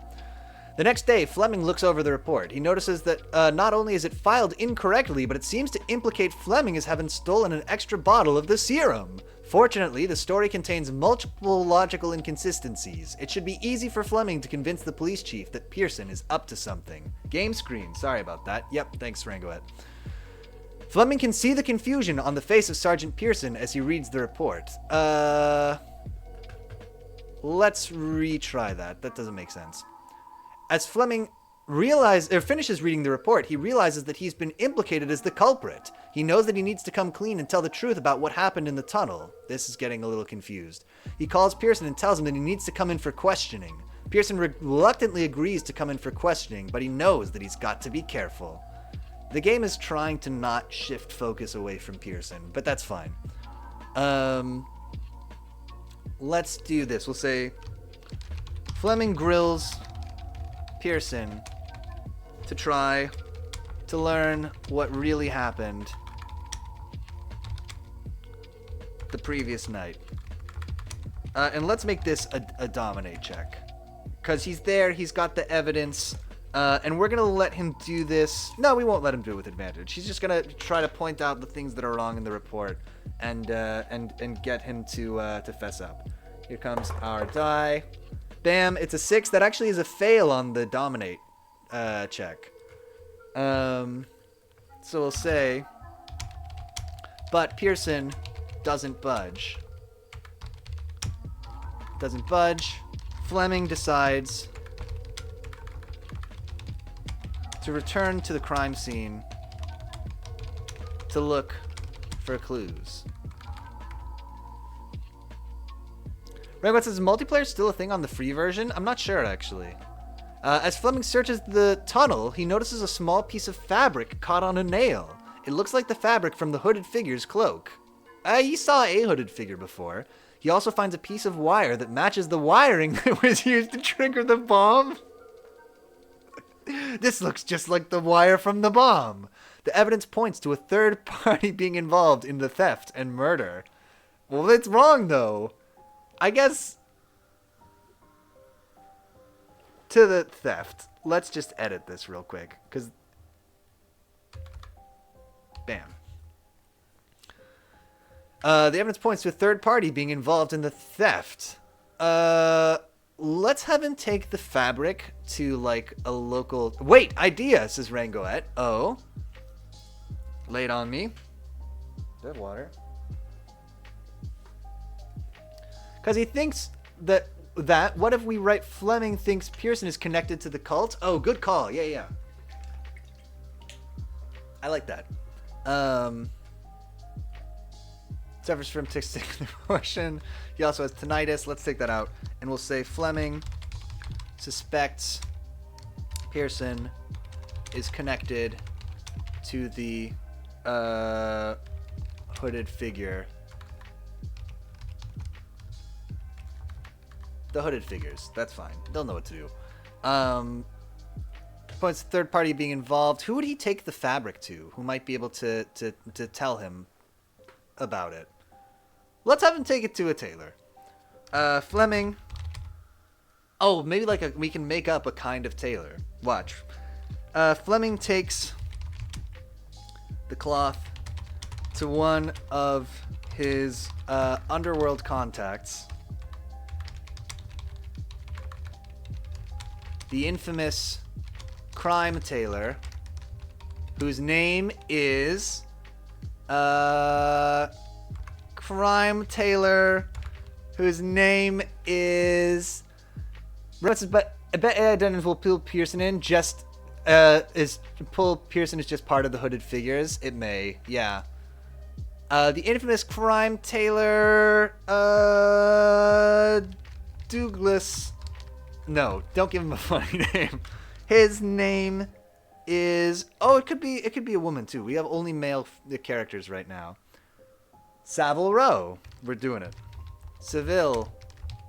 The next day, Fleming looks over the report. He notices that not only is it filed incorrectly, but it seems to implicate Fleming as having stolen an extra bottle of the serum. Fortunately, the story contains multiple logical inconsistencies. It should be easy for Fleming to convince the police chief that Pearson is up to something. Game screen. Sorry about that. Yep, thanks, Rangoet. Fleming can see the confusion on the face of Sergeant Pearson as he reads the report. Let's retry that. That doesn't make sense. As Fleming finishes reading the report, he realizes that he's been implicated as the culprit. He knows that he needs to come clean and tell the truth about what happened in the tunnel. This is getting a little confused. He calls Pearson and tells him that he needs to come in for questioning. Pearson reluctantly agrees to come in for questioning, but he knows that he's got to be careful. The game is trying to not shift focus away from Pearson, but that's fine. Let's do this. We'll say Fleming grills Pearson to try to learn what really happened the previous night. And let's make this a dominate check. Because he's there, he's got the evidence, and we're going to let him do this. No, we won't let him do it with advantage. He's just going to try to point out the things that are wrong in the report and get him to fess up. Here comes our die. Bam, it's a 6. That actually is a fail on the dominate check. So we'll say, but Pearson doesn't budge. Doesn't budge. Fleming decides to return to the crime scene to look for clues. Rangoet says, multiplayer still a thing on the free version? I'm not sure, actually. As Fleming searches the tunnel, he notices a small piece of fabric caught on a nail. It looks like the fabric from the hooded figure's cloak. He saw a hooded figure before. He also finds a piece of wire that matches the wiring that was used to trigger the bomb. This looks just like the wire from the bomb. The evidence points to a third party being involved in the theft and murder. Well, it's wrong, though. I guess to the theft. Let's just edit this real quick, because bam. The evidence points to a third party being involved in the theft. Let's have him take the fabric to like a local... Wait, idea, says Rangoet. Oh. Lay it on me. Dead water. Because he thinks that that, what if we write Fleming thinks Pearson is connected to the cult? Oh, good call. Yeah. I like that. Suffers from testicular motion. He also has tinnitus. Let's take that out. And we'll say Fleming suspects Pearson is connected to the hooded figure. The hooded figures. That's fine. They'll know what to do. Points to third party being involved. Who would he take the fabric to? Who might be able to tell him about it? Let's have him take it to a tailor. Fleming. Oh, maybe we can make up a kind of tailor. Watch. Fleming takes the cloth to one of his underworld contacts. The infamous crime tailor, whose name is crime tailor, whose name is. But I bet AI Dungeons will pull Pearson in. Just pull Pearson is just part of the hooded figures. It may, yeah. The infamous crime tailor, Douglas. No, don't give him a funny name. His name is. Oh, it could be a woman too. We have only male characters right now. Savile Row. We're doing it. Savile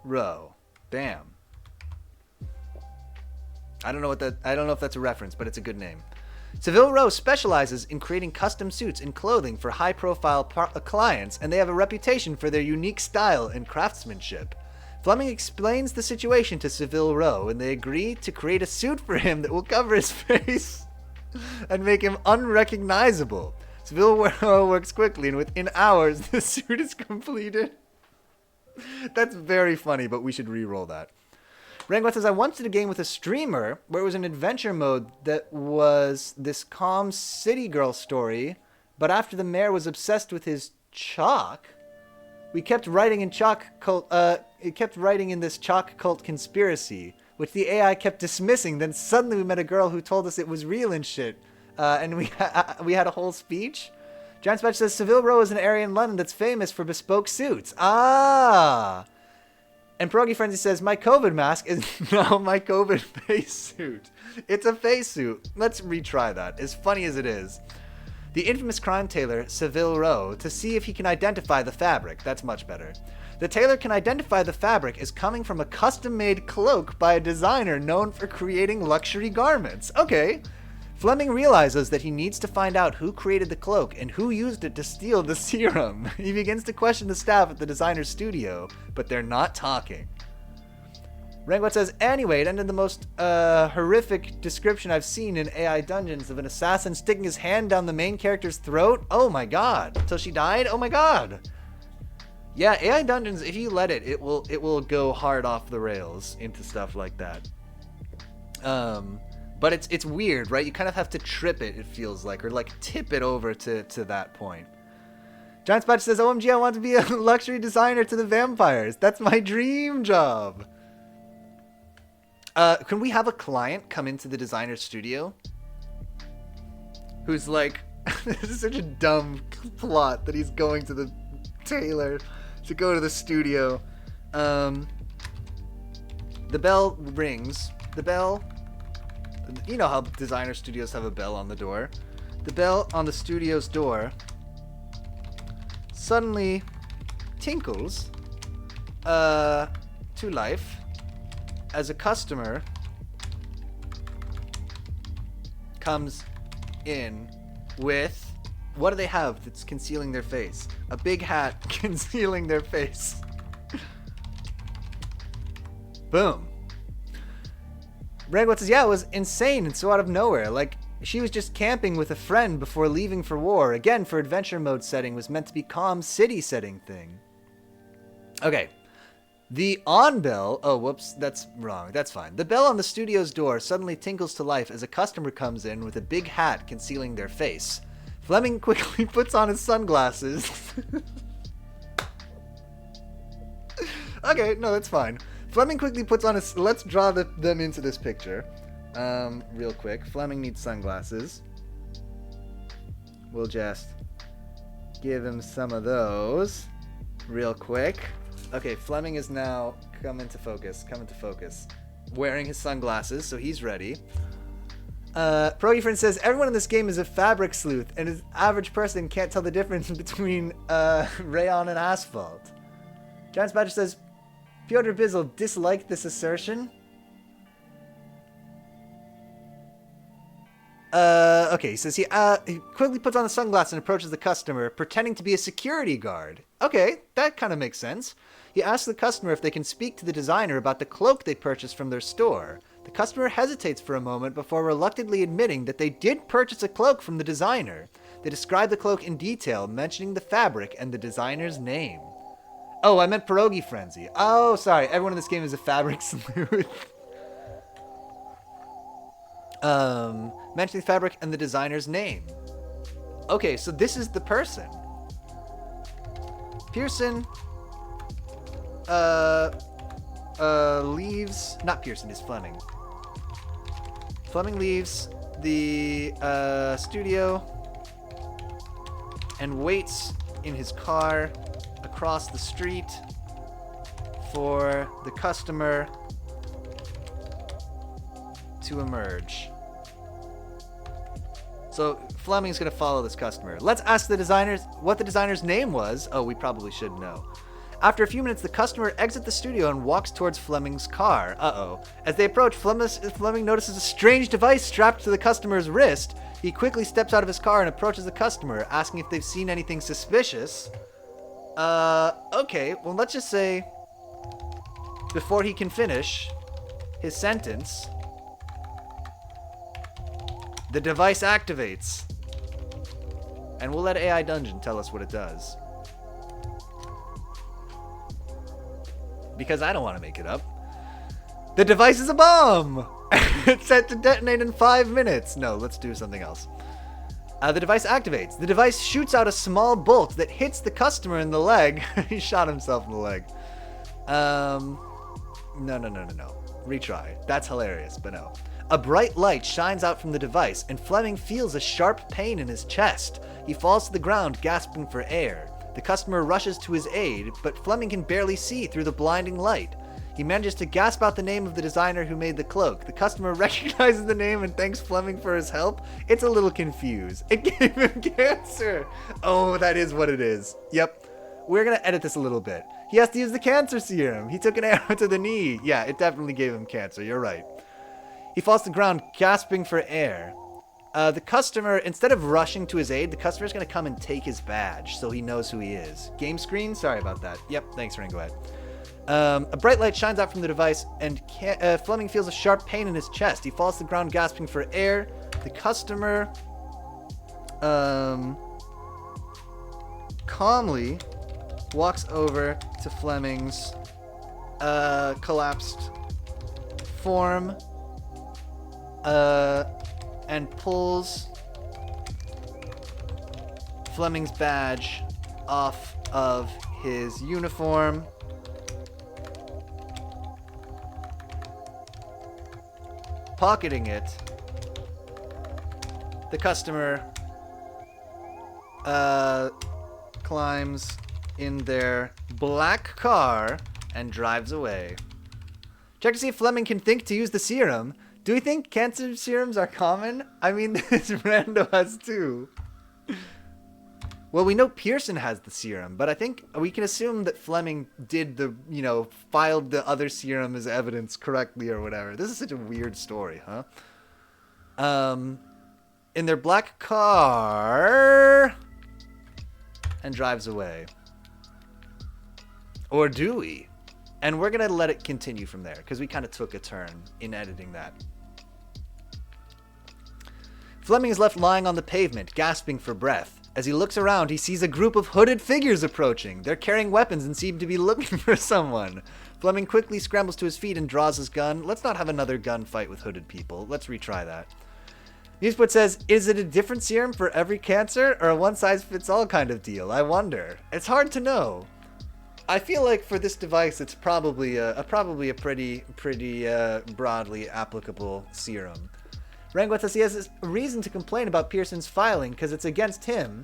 Row. Bam. I don't know if that's a reference, but it's a good name. Savile Row specializes in creating custom suits and clothing for high-profile clients, and they have a reputation for their unique style and craftsmanship. Fleming explains the situation to Savile Row, and they agree to create a suit for him that will cover his face and make him unrecognizable. Savile Row works quickly, and within hours, the suit is completed. That's very funny, but we should re-roll that. Rangwat says, I once did a game with a streamer where it was an adventure mode that was this calm city girl story, but after the mayor was obsessed with his chalk, we kept writing in this chalk cult conspiracy, which the AI kept dismissing. Then suddenly we met a girl who told us it was real and shit, and we had a whole speech. Giant Spatch says, Savile Row is an area in London that's famous for bespoke suits. Ah! And Pierogi Frenzy says, my COVID mask is now my COVID face suit. It's a face suit. Let's retry that, as funny as it is. The infamous crime tailor, Savile Row, to see if he can identify the fabric. That's much better. The tailor can identify the fabric as coming from a custom-made cloak by a designer known for creating luxury garments. Okay. Fleming realizes that he needs to find out who created the cloak and who used it to steal the serum. He begins to question the staff at the designer's studio, but they're not talking. Rangwat says, anyway, it ended the most horrific description I've seen in AI Dungeons of an assassin sticking his hand down the main character's throat. Oh my god. Till she died? Oh my god. Yeah, AI Dungeons, if you let it, it will go hard off the rails into stuff like that. But it's weird, right? You kind of have to trip it feels like, or like tip it over to that point. Giant Spatch says, OMG, I want to be a luxury designer to the vampires. That's my dream job. Can we have a client come into the designer's studio? Who's like, this is such a dumb plot that he's going to the tailor to go to the studio. The bell rings. The bell, you know how designer studios have a bell on the door. The bell on the studio's door suddenly tinkles to life as a customer comes in with, what do they have that's concealing their face? A big hat concealing their face. Boom. Rangwat says, yeah, it was insane and so out of nowhere. Like, she was just camping with a friend before leaving for war. Again, for adventure mode setting was meant to be calm city setting thing. Okay. The on bell, oh, whoops, that's wrong. That's fine. The bell on the studio's door suddenly tinkles to life as a customer comes in with a big hat concealing their face. Fleming quickly puts on his sunglasses. Okay, no, that's fine. Fleming quickly puts on his... Let's draw them into this picture. Real quick. Fleming needs sunglasses. We'll just give him some of those real quick. Okay, Fleming is now coming to focus. Wearing his sunglasses, so he's ready. Progifriend says, everyone in this game is a fabric sleuth, and an average person can't tell the difference between rayon and asphalt. Giant Badger says, Pyotr Bizzle disliked this assertion. Okay, he says he quickly puts on the sunglasses and approaches the customer, pretending to be a security guard. Okay, that kind of makes sense. He asks the customer if they can speak to the designer about the cloak they purchased from their store. The customer hesitates for a moment before reluctantly admitting that they did purchase a cloak from the designer. They describe the cloak in detail, mentioning the fabric and the designer's name. Oh, I meant Pierogi Frenzy. Oh, sorry. Everyone in this game is a fabric sleuth. Mentioning the fabric and the designer's name. Okay, so this is the person. Pearson leaves... Not Pearson, it's Fleming. Fleming leaves the studio and waits in his car across the street for the customer to emerge. So Fleming's going to follow this customer. Let's ask the designers what the designer's name was. Oh, we probably should know. After a few minutes, the customer exits the studio and walks towards Fleming's car. Uh-oh. As they approach, Fleming notices a strange device strapped to the customer's wrist. He quickly steps out of his car and approaches the customer, asking if they've seen anything suspicious. Okay. Well, let's just say, before he can finish his sentence, the device activates. And we'll let AI Dungeon tell us what it does. Because I don't want to make it up. The device is a bomb! It's set to detonate in 5 minutes. No, let's do something else. The device activates. The device shoots out a small bolt that hits the customer in the leg. He shot himself in the leg. No. Retry. That's hilarious, but no. A bright light shines out from the device, and Fleming feels a sharp pain in his chest. He falls to the ground, gasping for air. The customer rushes to his aid, but Fleming can barely see through the blinding light. He manages to gasp out the name of the designer who made the cloak. The customer recognizes the name and thanks Fleming for his help. It's a little confused. It gave him cancer. Oh, that is what it is. Yep. We're going to edit this a little bit. He has to use the cancer serum. He took an arrow to the knee. Yeah, it definitely gave him cancer. You're right. He falls to the ground, gasping for air. The customer, instead of rushing to his aid, the customer is going to come and take his badge so he knows who he is. Game screen? Sorry about that. Yep, thanks, Ringo. A bright light shines out from the device, and Fleming feels a sharp pain in his chest. He falls to the ground, gasping for air. The customer calmly walks over to Fleming's collapsed form and pulls Fleming's badge off of his uniform. Pocketing it, the customer climbs in their black car and drives away. Check to see if Fleming can think to use the serum. Do we think cancer serums are common? I mean, this rando has two. Well, we know Pearson has the serum, but I think we can assume that Fleming did filed the other serum as evidence correctly or whatever. This is such a weird story, huh? In their black car and drives away. Or do we? And we're going to let it continue from there because we kind of took a turn in editing that. Fleming is left lying on the pavement, gasping for breath. As he looks around, he sees a group of hooded figures approaching. They're carrying weapons and seem to be looking for someone. Fleming quickly scrambles to his feet and draws his gun. Let's not have another gunfight with hooded people. Let's retry that. Newsport says, is it a different serum for every cancer or a one-size-fits-all kind of deal? I wonder. It's hard to know. I feel like for this device, it's probably a pretty broadly applicable serum. Rangwat says he has a reason to complain about Pearson's filing because it's against him,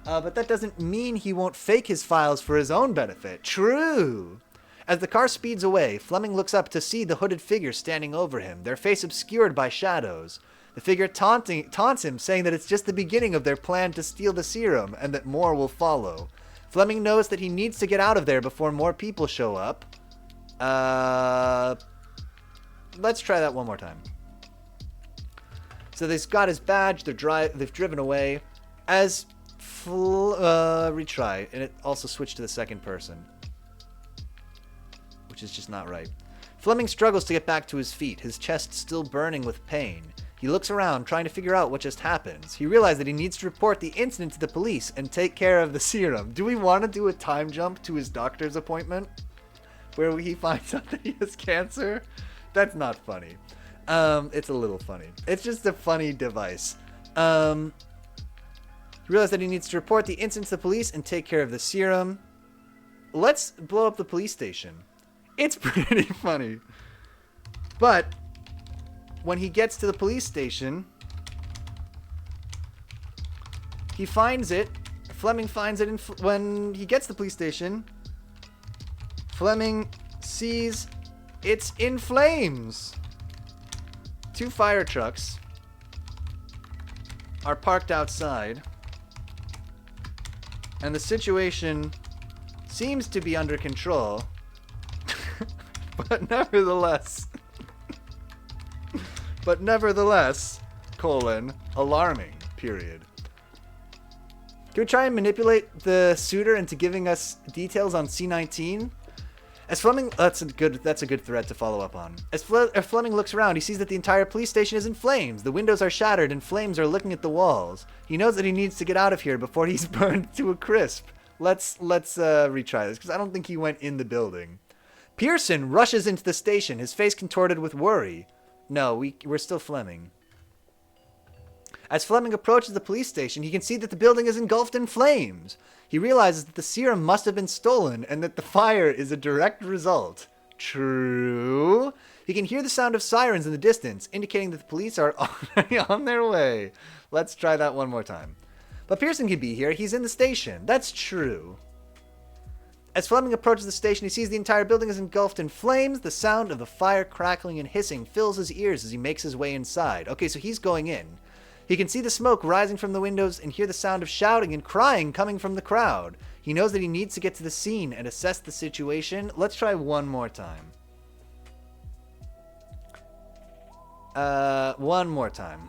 but that doesn't mean he won't fake his files for his own benefit. True. As the car speeds away, Fleming looks up to see the hooded figure standing over him, their face obscured by shadows. The figure taunts him, saying that it's just the beginning of their plan to steal the serum and that more will follow. Fleming knows that he needs to get out of there before more people show up. Let's try that one more time. So they've got his badge, they've driven away. Retry, and it also switched to the second person, which is just not right. Fleming struggles to get back to his feet, his chest still burning with pain. He looks around, trying to figure out what just happened. He realizes that he needs to report the incident to the police and take care of the serum. Do we want to do a time jump to his doctor's appointment, where he finds out that he has cancer? That's not funny. It's a little funny. It's just a funny device. He realizes that he needs to report the incident to the police and take care of the serum. Let's blow up the police station. It's pretty funny. But when he gets to the police station, he finds it. Fleming finds it when he gets to the police station. Fleming sees it's in flames. 2 fire trucks are parked outside, and the situation seems to be under control, but nevertheless, alarming, period. Can we try and manipulate the suitor into giving us details on C-19? As Fleming, that's a good thread to follow up on. As Fleming looks around, he sees that the entire police station is in flames. The windows are shattered and flames are licking at the walls. He knows that he needs to get out of here before he's burned to a crisp. Let's retry this, because I don't think he went in the building. Pearson rushes into the station, his face contorted with worry. No, we're still Fleming. As Fleming approaches the police station, he can see that the building is engulfed in flames. He realizes that the serum must have been stolen and that the fire is a direct result. True. He can hear the sound of sirens in the distance, indicating that the police are already on their way. Let's try that one more time. But Pearson can be here. He's in the station. That's true. As Fleming approaches the station, he sees the entire building is engulfed in flames. The sound of the fire crackling and hissing fills his ears as he makes his way inside. Okay, so he's going in. He can see the smoke rising from the windows and hear the sound of shouting and crying coming from the crowd. He knows that he needs to get to the scene and assess the situation. Let's try one more time. One more time.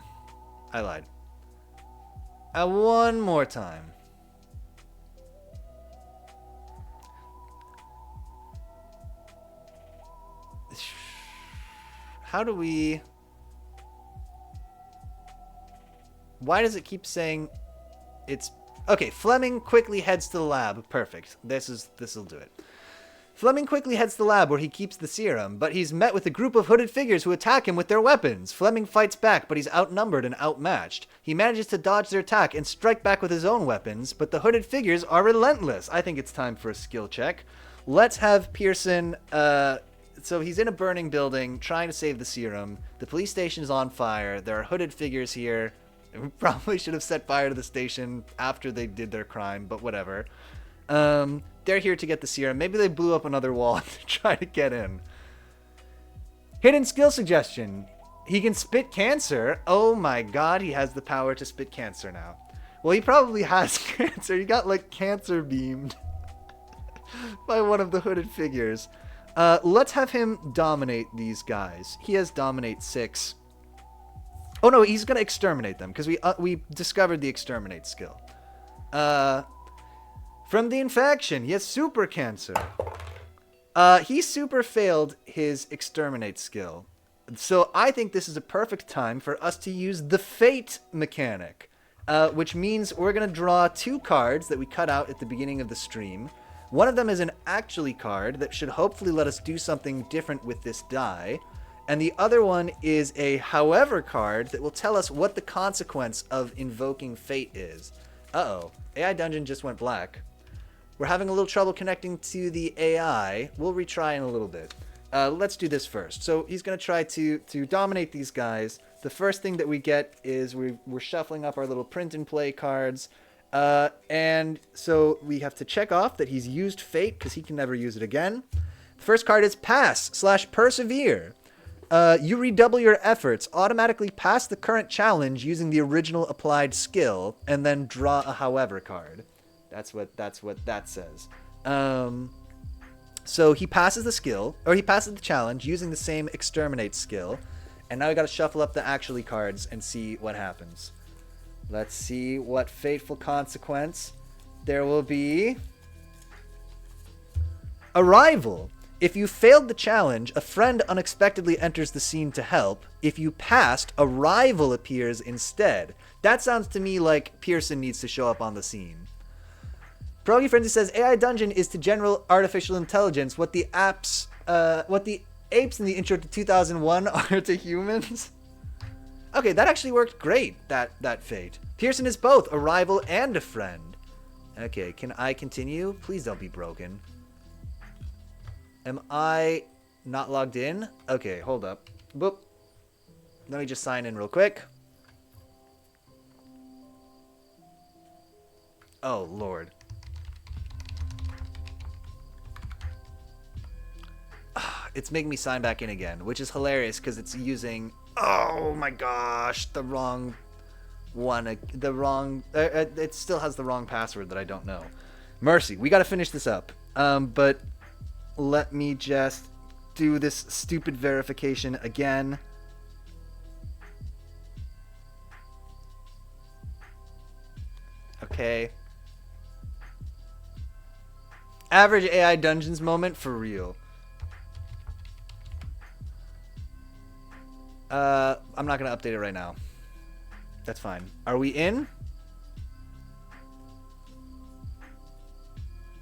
I lied. One more time. How do we... Why does it keep saying it's... Okay, Fleming quickly heads to the lab. Perfect. This'll do it. Fleming quickly heads to the lab where he keeps the serum, but he's met with a group of hooded figures who attack him with their weapons. Fleming fights back, but he's outnumbered and outmatched. He manages to dodge their attack and strike back with his own weapons, but the hooded figures are relentless. I think it's time for a skill check. Let's have Pearson... So he's in a burning building trying to save the serum. The police station is on fire. There are hooded figures here. We probably should have set fire to the station after they did their crime, but whatever. They're here to get the serum. Maybe they blew up another wall to try to get in. Hidden skill suggestion. He can spit cancer. Oh my god, he has the power to spit cancer now. Well, he probably has cancer. He got, like, cancer beamed by one of the hooded figures. Let's have him dominate these guys. He has dominate 6. Oh no, he's gonna exterminate them, because we discovered the exterminate skill. From the infection, he has super cancer. He super failed his exterminate skill. So I think this is a perfect time for us to use the fate mechanic, which means we're gonna draw 2 cards that we cut out at the beginning of the stream. One of them is an actually card that should hopefully let us do something different with this die. And the other one is a however card that will tell us what the consequence of invoking fate is. Uh-oh. AI Dungeon just went black. We're having a little trouble connecting to the AI. We'll retry in a little bit. Let's do this first. So he's going to try to dominate these guys. The first thing that we get is we're shuffling up our little print and play cards. And so we have to check off that he's used fate because he can never use it again. The first card is pass/persevere. You redouble your efforts, automatically pass the current challenge using the original applied skill, and then draw a however card. That's what that says. So he passes the skill, or he passes the challenge using the same exterminate skill. And now we got to shuffle up the actually cards and see what happens. Let's see what fateful consequence there will be. Arrival. If you failed the challenge, a friend unexpectedly enters the scene to help. If you passed, a rival appears instead. That sounds to me like Pearson needs to show up on the scene. Pierogi Frenzy says AI Dungeon is to general artificial intelligence what the apes in the intro to 2001 are to humans. Okay, that actually worked great, that fate. Pearson is both a rival and a friend. Okay, can I continue? Please don't be broken. Am I not logged in? Okay, hold up. Boop. Let me just sign in real quick. Oh, Lord. It's making me sign back in again, which is hilarious because it's using... Oh my gosh, the wrong one. It still has the wrong password that I don't know. Mercy, we got to finish this up. But let me just do this stupid verification again. Okay. Average AI Dungeons moment for real. I'm not going to update it right now. That's fine. Are we in?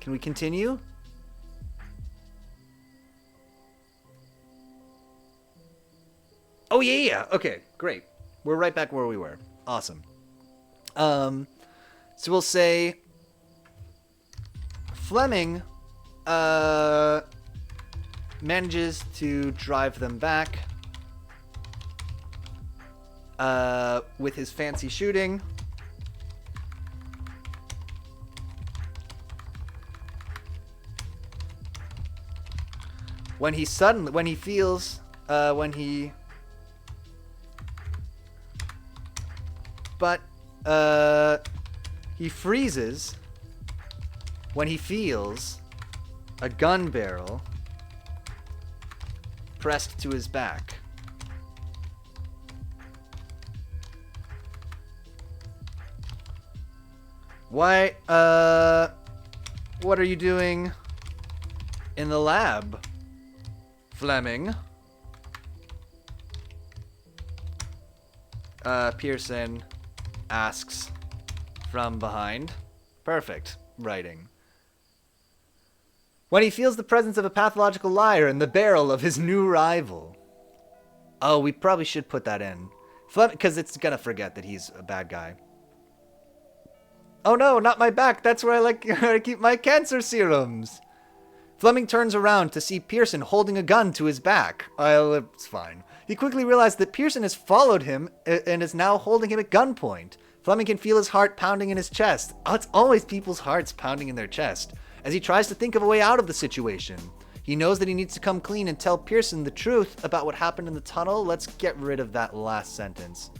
Can we continue? Oh, yeah. Okay, great. We're right back where we were. Awesome. So we'll say Fleming manages to drive them back with his fancy shooting. When he freezes when he feels a gun barrel pressed to his back. Why, what are you doing in the lab, Fleming? Pearson asks from behind. Perfect writing. When he feels the presence of a pathological liar in the barrel of his new rival. Oh, we probably should put that in. Because it's gonna forget that he's a bad guy. Oh no, not my back. That's where I like to keep my cancer serums. Fleming turns around to see Pearson holding a gun to his back. Well, it's fine. He quickly realized that Pearson has followed him and is now holding him at gunpoint. Fleming can feel his heart pounding in his chest. Oh, it's always people's hearts pounding in their chest. As he tries to think of a way out of the situation. He knows that he needs to come clean and tell Pearson the truth about what happened in the tunnel. Let's get rid of that last sentence.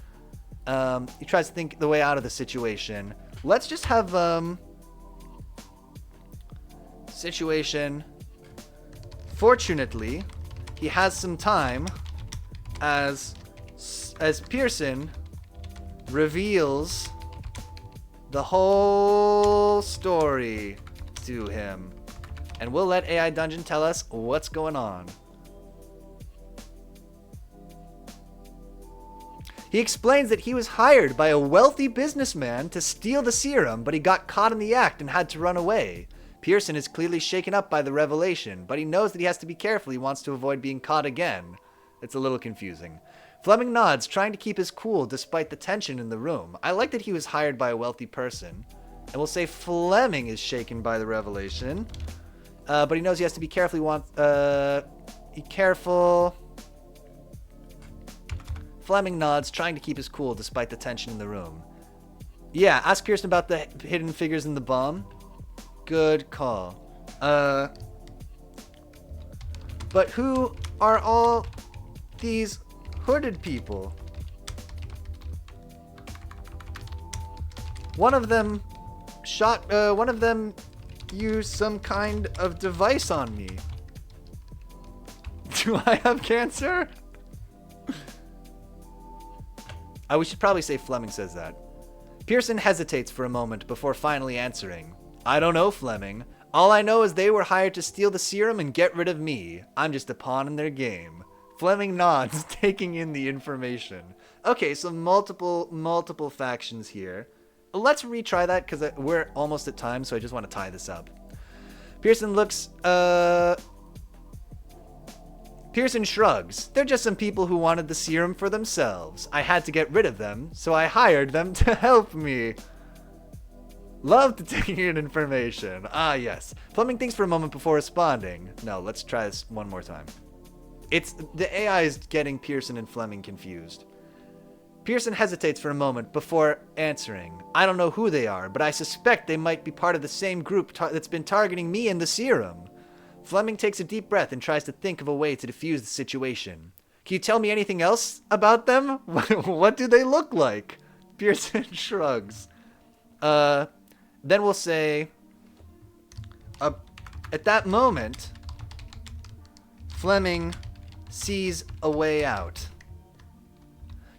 He tries to think the way out of the situation. Let's just have, situation. Fortunately, he has some time as Pearson reveals the whole story to him. And we'll let AI Dungeon tell us what's going on. He explains that he was hired by a wealthy businessman to steal the serum, but he got caught in the act and had to run away. Pearson is clearly shaken up by the revelation, but he knows that he has to be careful. He wants to avoid being caught again. It's a little confusing. Fleming nods, trying to keep his cool despite the tension in the room. I like that he was hired by a wealthy person. And we'll say Fleming is shaken by the revelation. But he knows he has to be careful. Be careful. Fleming nods, trying to keep his cool despite the tension in the room. Yeah, ask Pearson about the hidden figures in the bomb. Good call. But who are all these hooded people? One of them used some kind of device on me. Do I have cancer? We should probably say Fleming says that. Pearson hesitates for a moment before finally answering. I don't know, Fleming. All I know is they were hired to steal the serum and get rid of me. I'm just a pawn in their game. Fleming nods, taking in the information. Okay, so multiple factions here. Let's retry that because we're almost at time, so I just want to tie this up. Pearson looks, Pearson shrugs. They're just some people who wanted the serum for themselves. I had to get rid of them, so I hired them to help me. Loved taking in information. Ah, yes. Fleming thinks for a moment before responding. No, let's try this one more time. The AI is getting Pearson and Fleming confused. Pearson hesitates for a moment before answering. I don't know who they are, but I suspect they might be part of the same group that's been targeting me and the serum. Fleming takes a deep breath and tries to think of a way to defuse the situation. Can you tell me anything else about them? What do they look like? Pearson shrugs. Then we'll say, at that moment, Fleming sees a way out.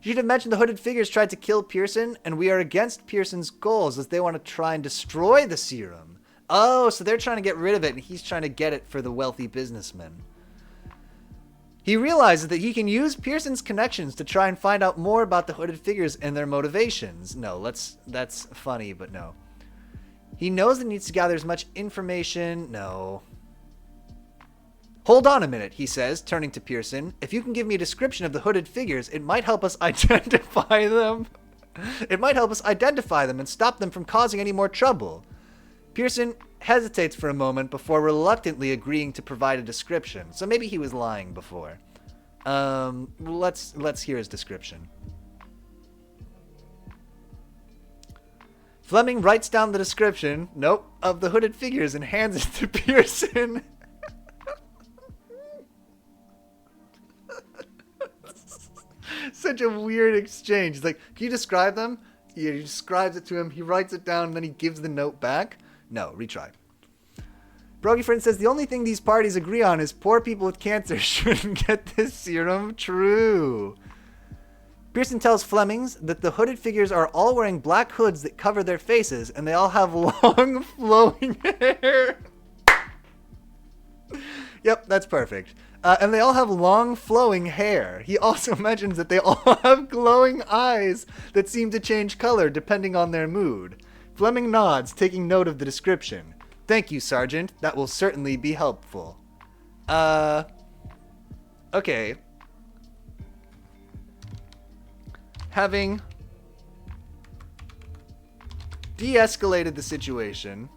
You should have mentioned the hooded figures tried to kill Pearson, and we are against Pearson's goals as they want to try and destroy the serum. Oh, so they're trying to get rid of it, and he's trying to get it for the wealthy businessman. He realizes that he can use Pearson's connections to try and find out more about the hooded figures and their motivations. No, that's funny, but no. He knows that he needs to gather as much information. No. Hold on a minute, he says, turning to Pearson. If you can give me a description of the hooded figures, it might help us identify them. It might help us identify them and stop them from causing any more trouble. Pearson hesitates for a moment before reluctantly agreeing to provide a description. So maybe he was lying before. Let's hear his description. Fleming writes down the description, of the hooded figures and hands it to Pearson. Such a weird exchange. He's like, can you describe them? Yeah, he describes it to him. He writes it down, and then he gives the note back. No, retry. Brogy Friend says, the only thing these parties agree on is poor people with cancer shouldn't get this serum. True. Pearson tells Flemings that the hooded figures are all wearing black hoods that cover their faces, and they all have long, flowing hair. Yep, that's perfect. And they all have long, flowing hair. He also mentions that they all have glowing eyes that seem to change color depending on their mood. Fleming nods, taking note of the description. Thank you, Sergeant. That will certainly be helpful. Okay. Having de-escalated the situation.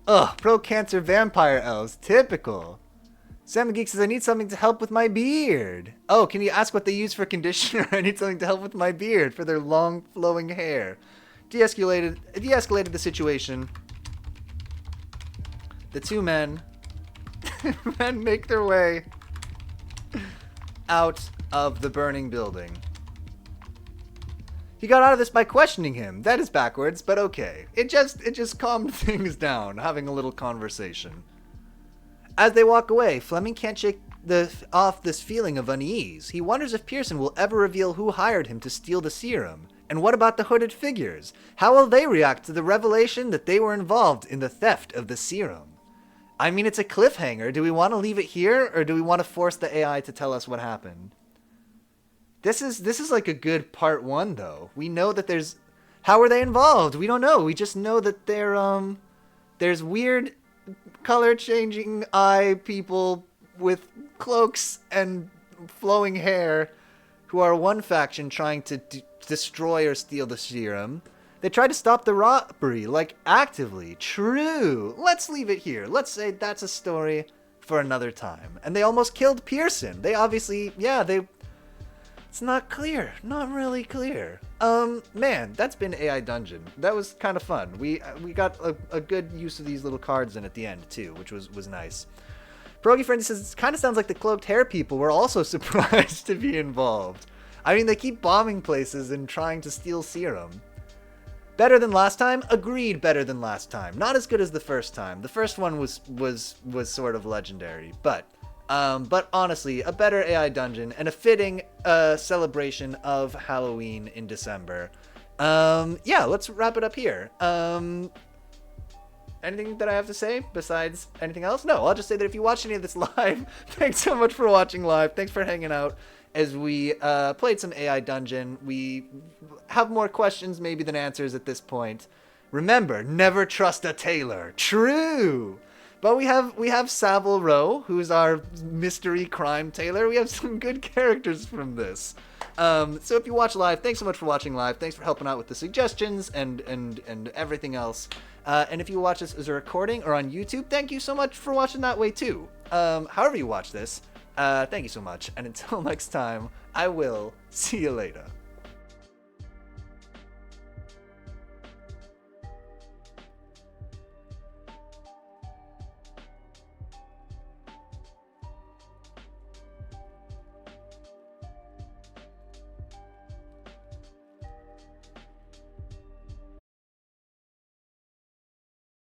Ugh, pro-cancer vampire elves. Typical. Sam the Geek says, I need something to help with my beard. Oh, can you ask what they use for conditioner? I need something to help with my beard for their long, flowing hair. De-escalated the situation. The two men make their way out of the burning building. He got out of this by questioning him. That is backwards, but okay. It just calmed things down, having a little conversation. As they walk away, Fleming can't shake off this feeling of unease. He wonders if Pearson will ever reveal who hired him to steal the serum. And what about the hooded figures? How will they react to the revelation that they were involved in the theft of the serum? I mean, it's a cliffhanger. Do we want to leave it here, or do we want to force the AI to tell us what happened? This is like a good part one, though. We know that there's... How are they involved? We don't know. We just know that there's weird color-changing eye people with cloaks and flowing hair who are one faction trying to destroy or steal the serum. They tried to stop the robbery, like actively. True. Let's leave it here. Let's say that's a story for another time. And they almost killed Pearson. They obviously, it's not clear. Not really clear. Man, that's been AI Dungeon. That was kind of fun. We got a good use of these little cards in at the end too, which was nice. Pierogi Friend says, it kind of sounds like the cloaked hair people were also surprised to be involved. I mean, they keep bombing places and trying to steal serum. Better than last time? Agreed, better than last time. Not as good as the first time. The first one was sort of legendary, but honestly, a better AI Dungeon and a fitting celebration of Halloween in December. Yeah, let's wrap it up here. Anything that I have to say besides anything else? No, I'll just say that if you watch any of this live, thanks so much for watching live. Thanks for hanging out as we played some AI Dungeon. We have more questions maybe than answers at this point. Remember, never trust a tailor. True. But we have Savile Row, who's our mystery crime tailor. We have some good characters from this. So if you watch live, thanks so much for watching live. Thanks for helping out with the suggestions and everything else. And if you watch this as a recording or on YouTube, thank you so much for watching that way too. However you watch this, thank you so much. And until next time, I will see you later.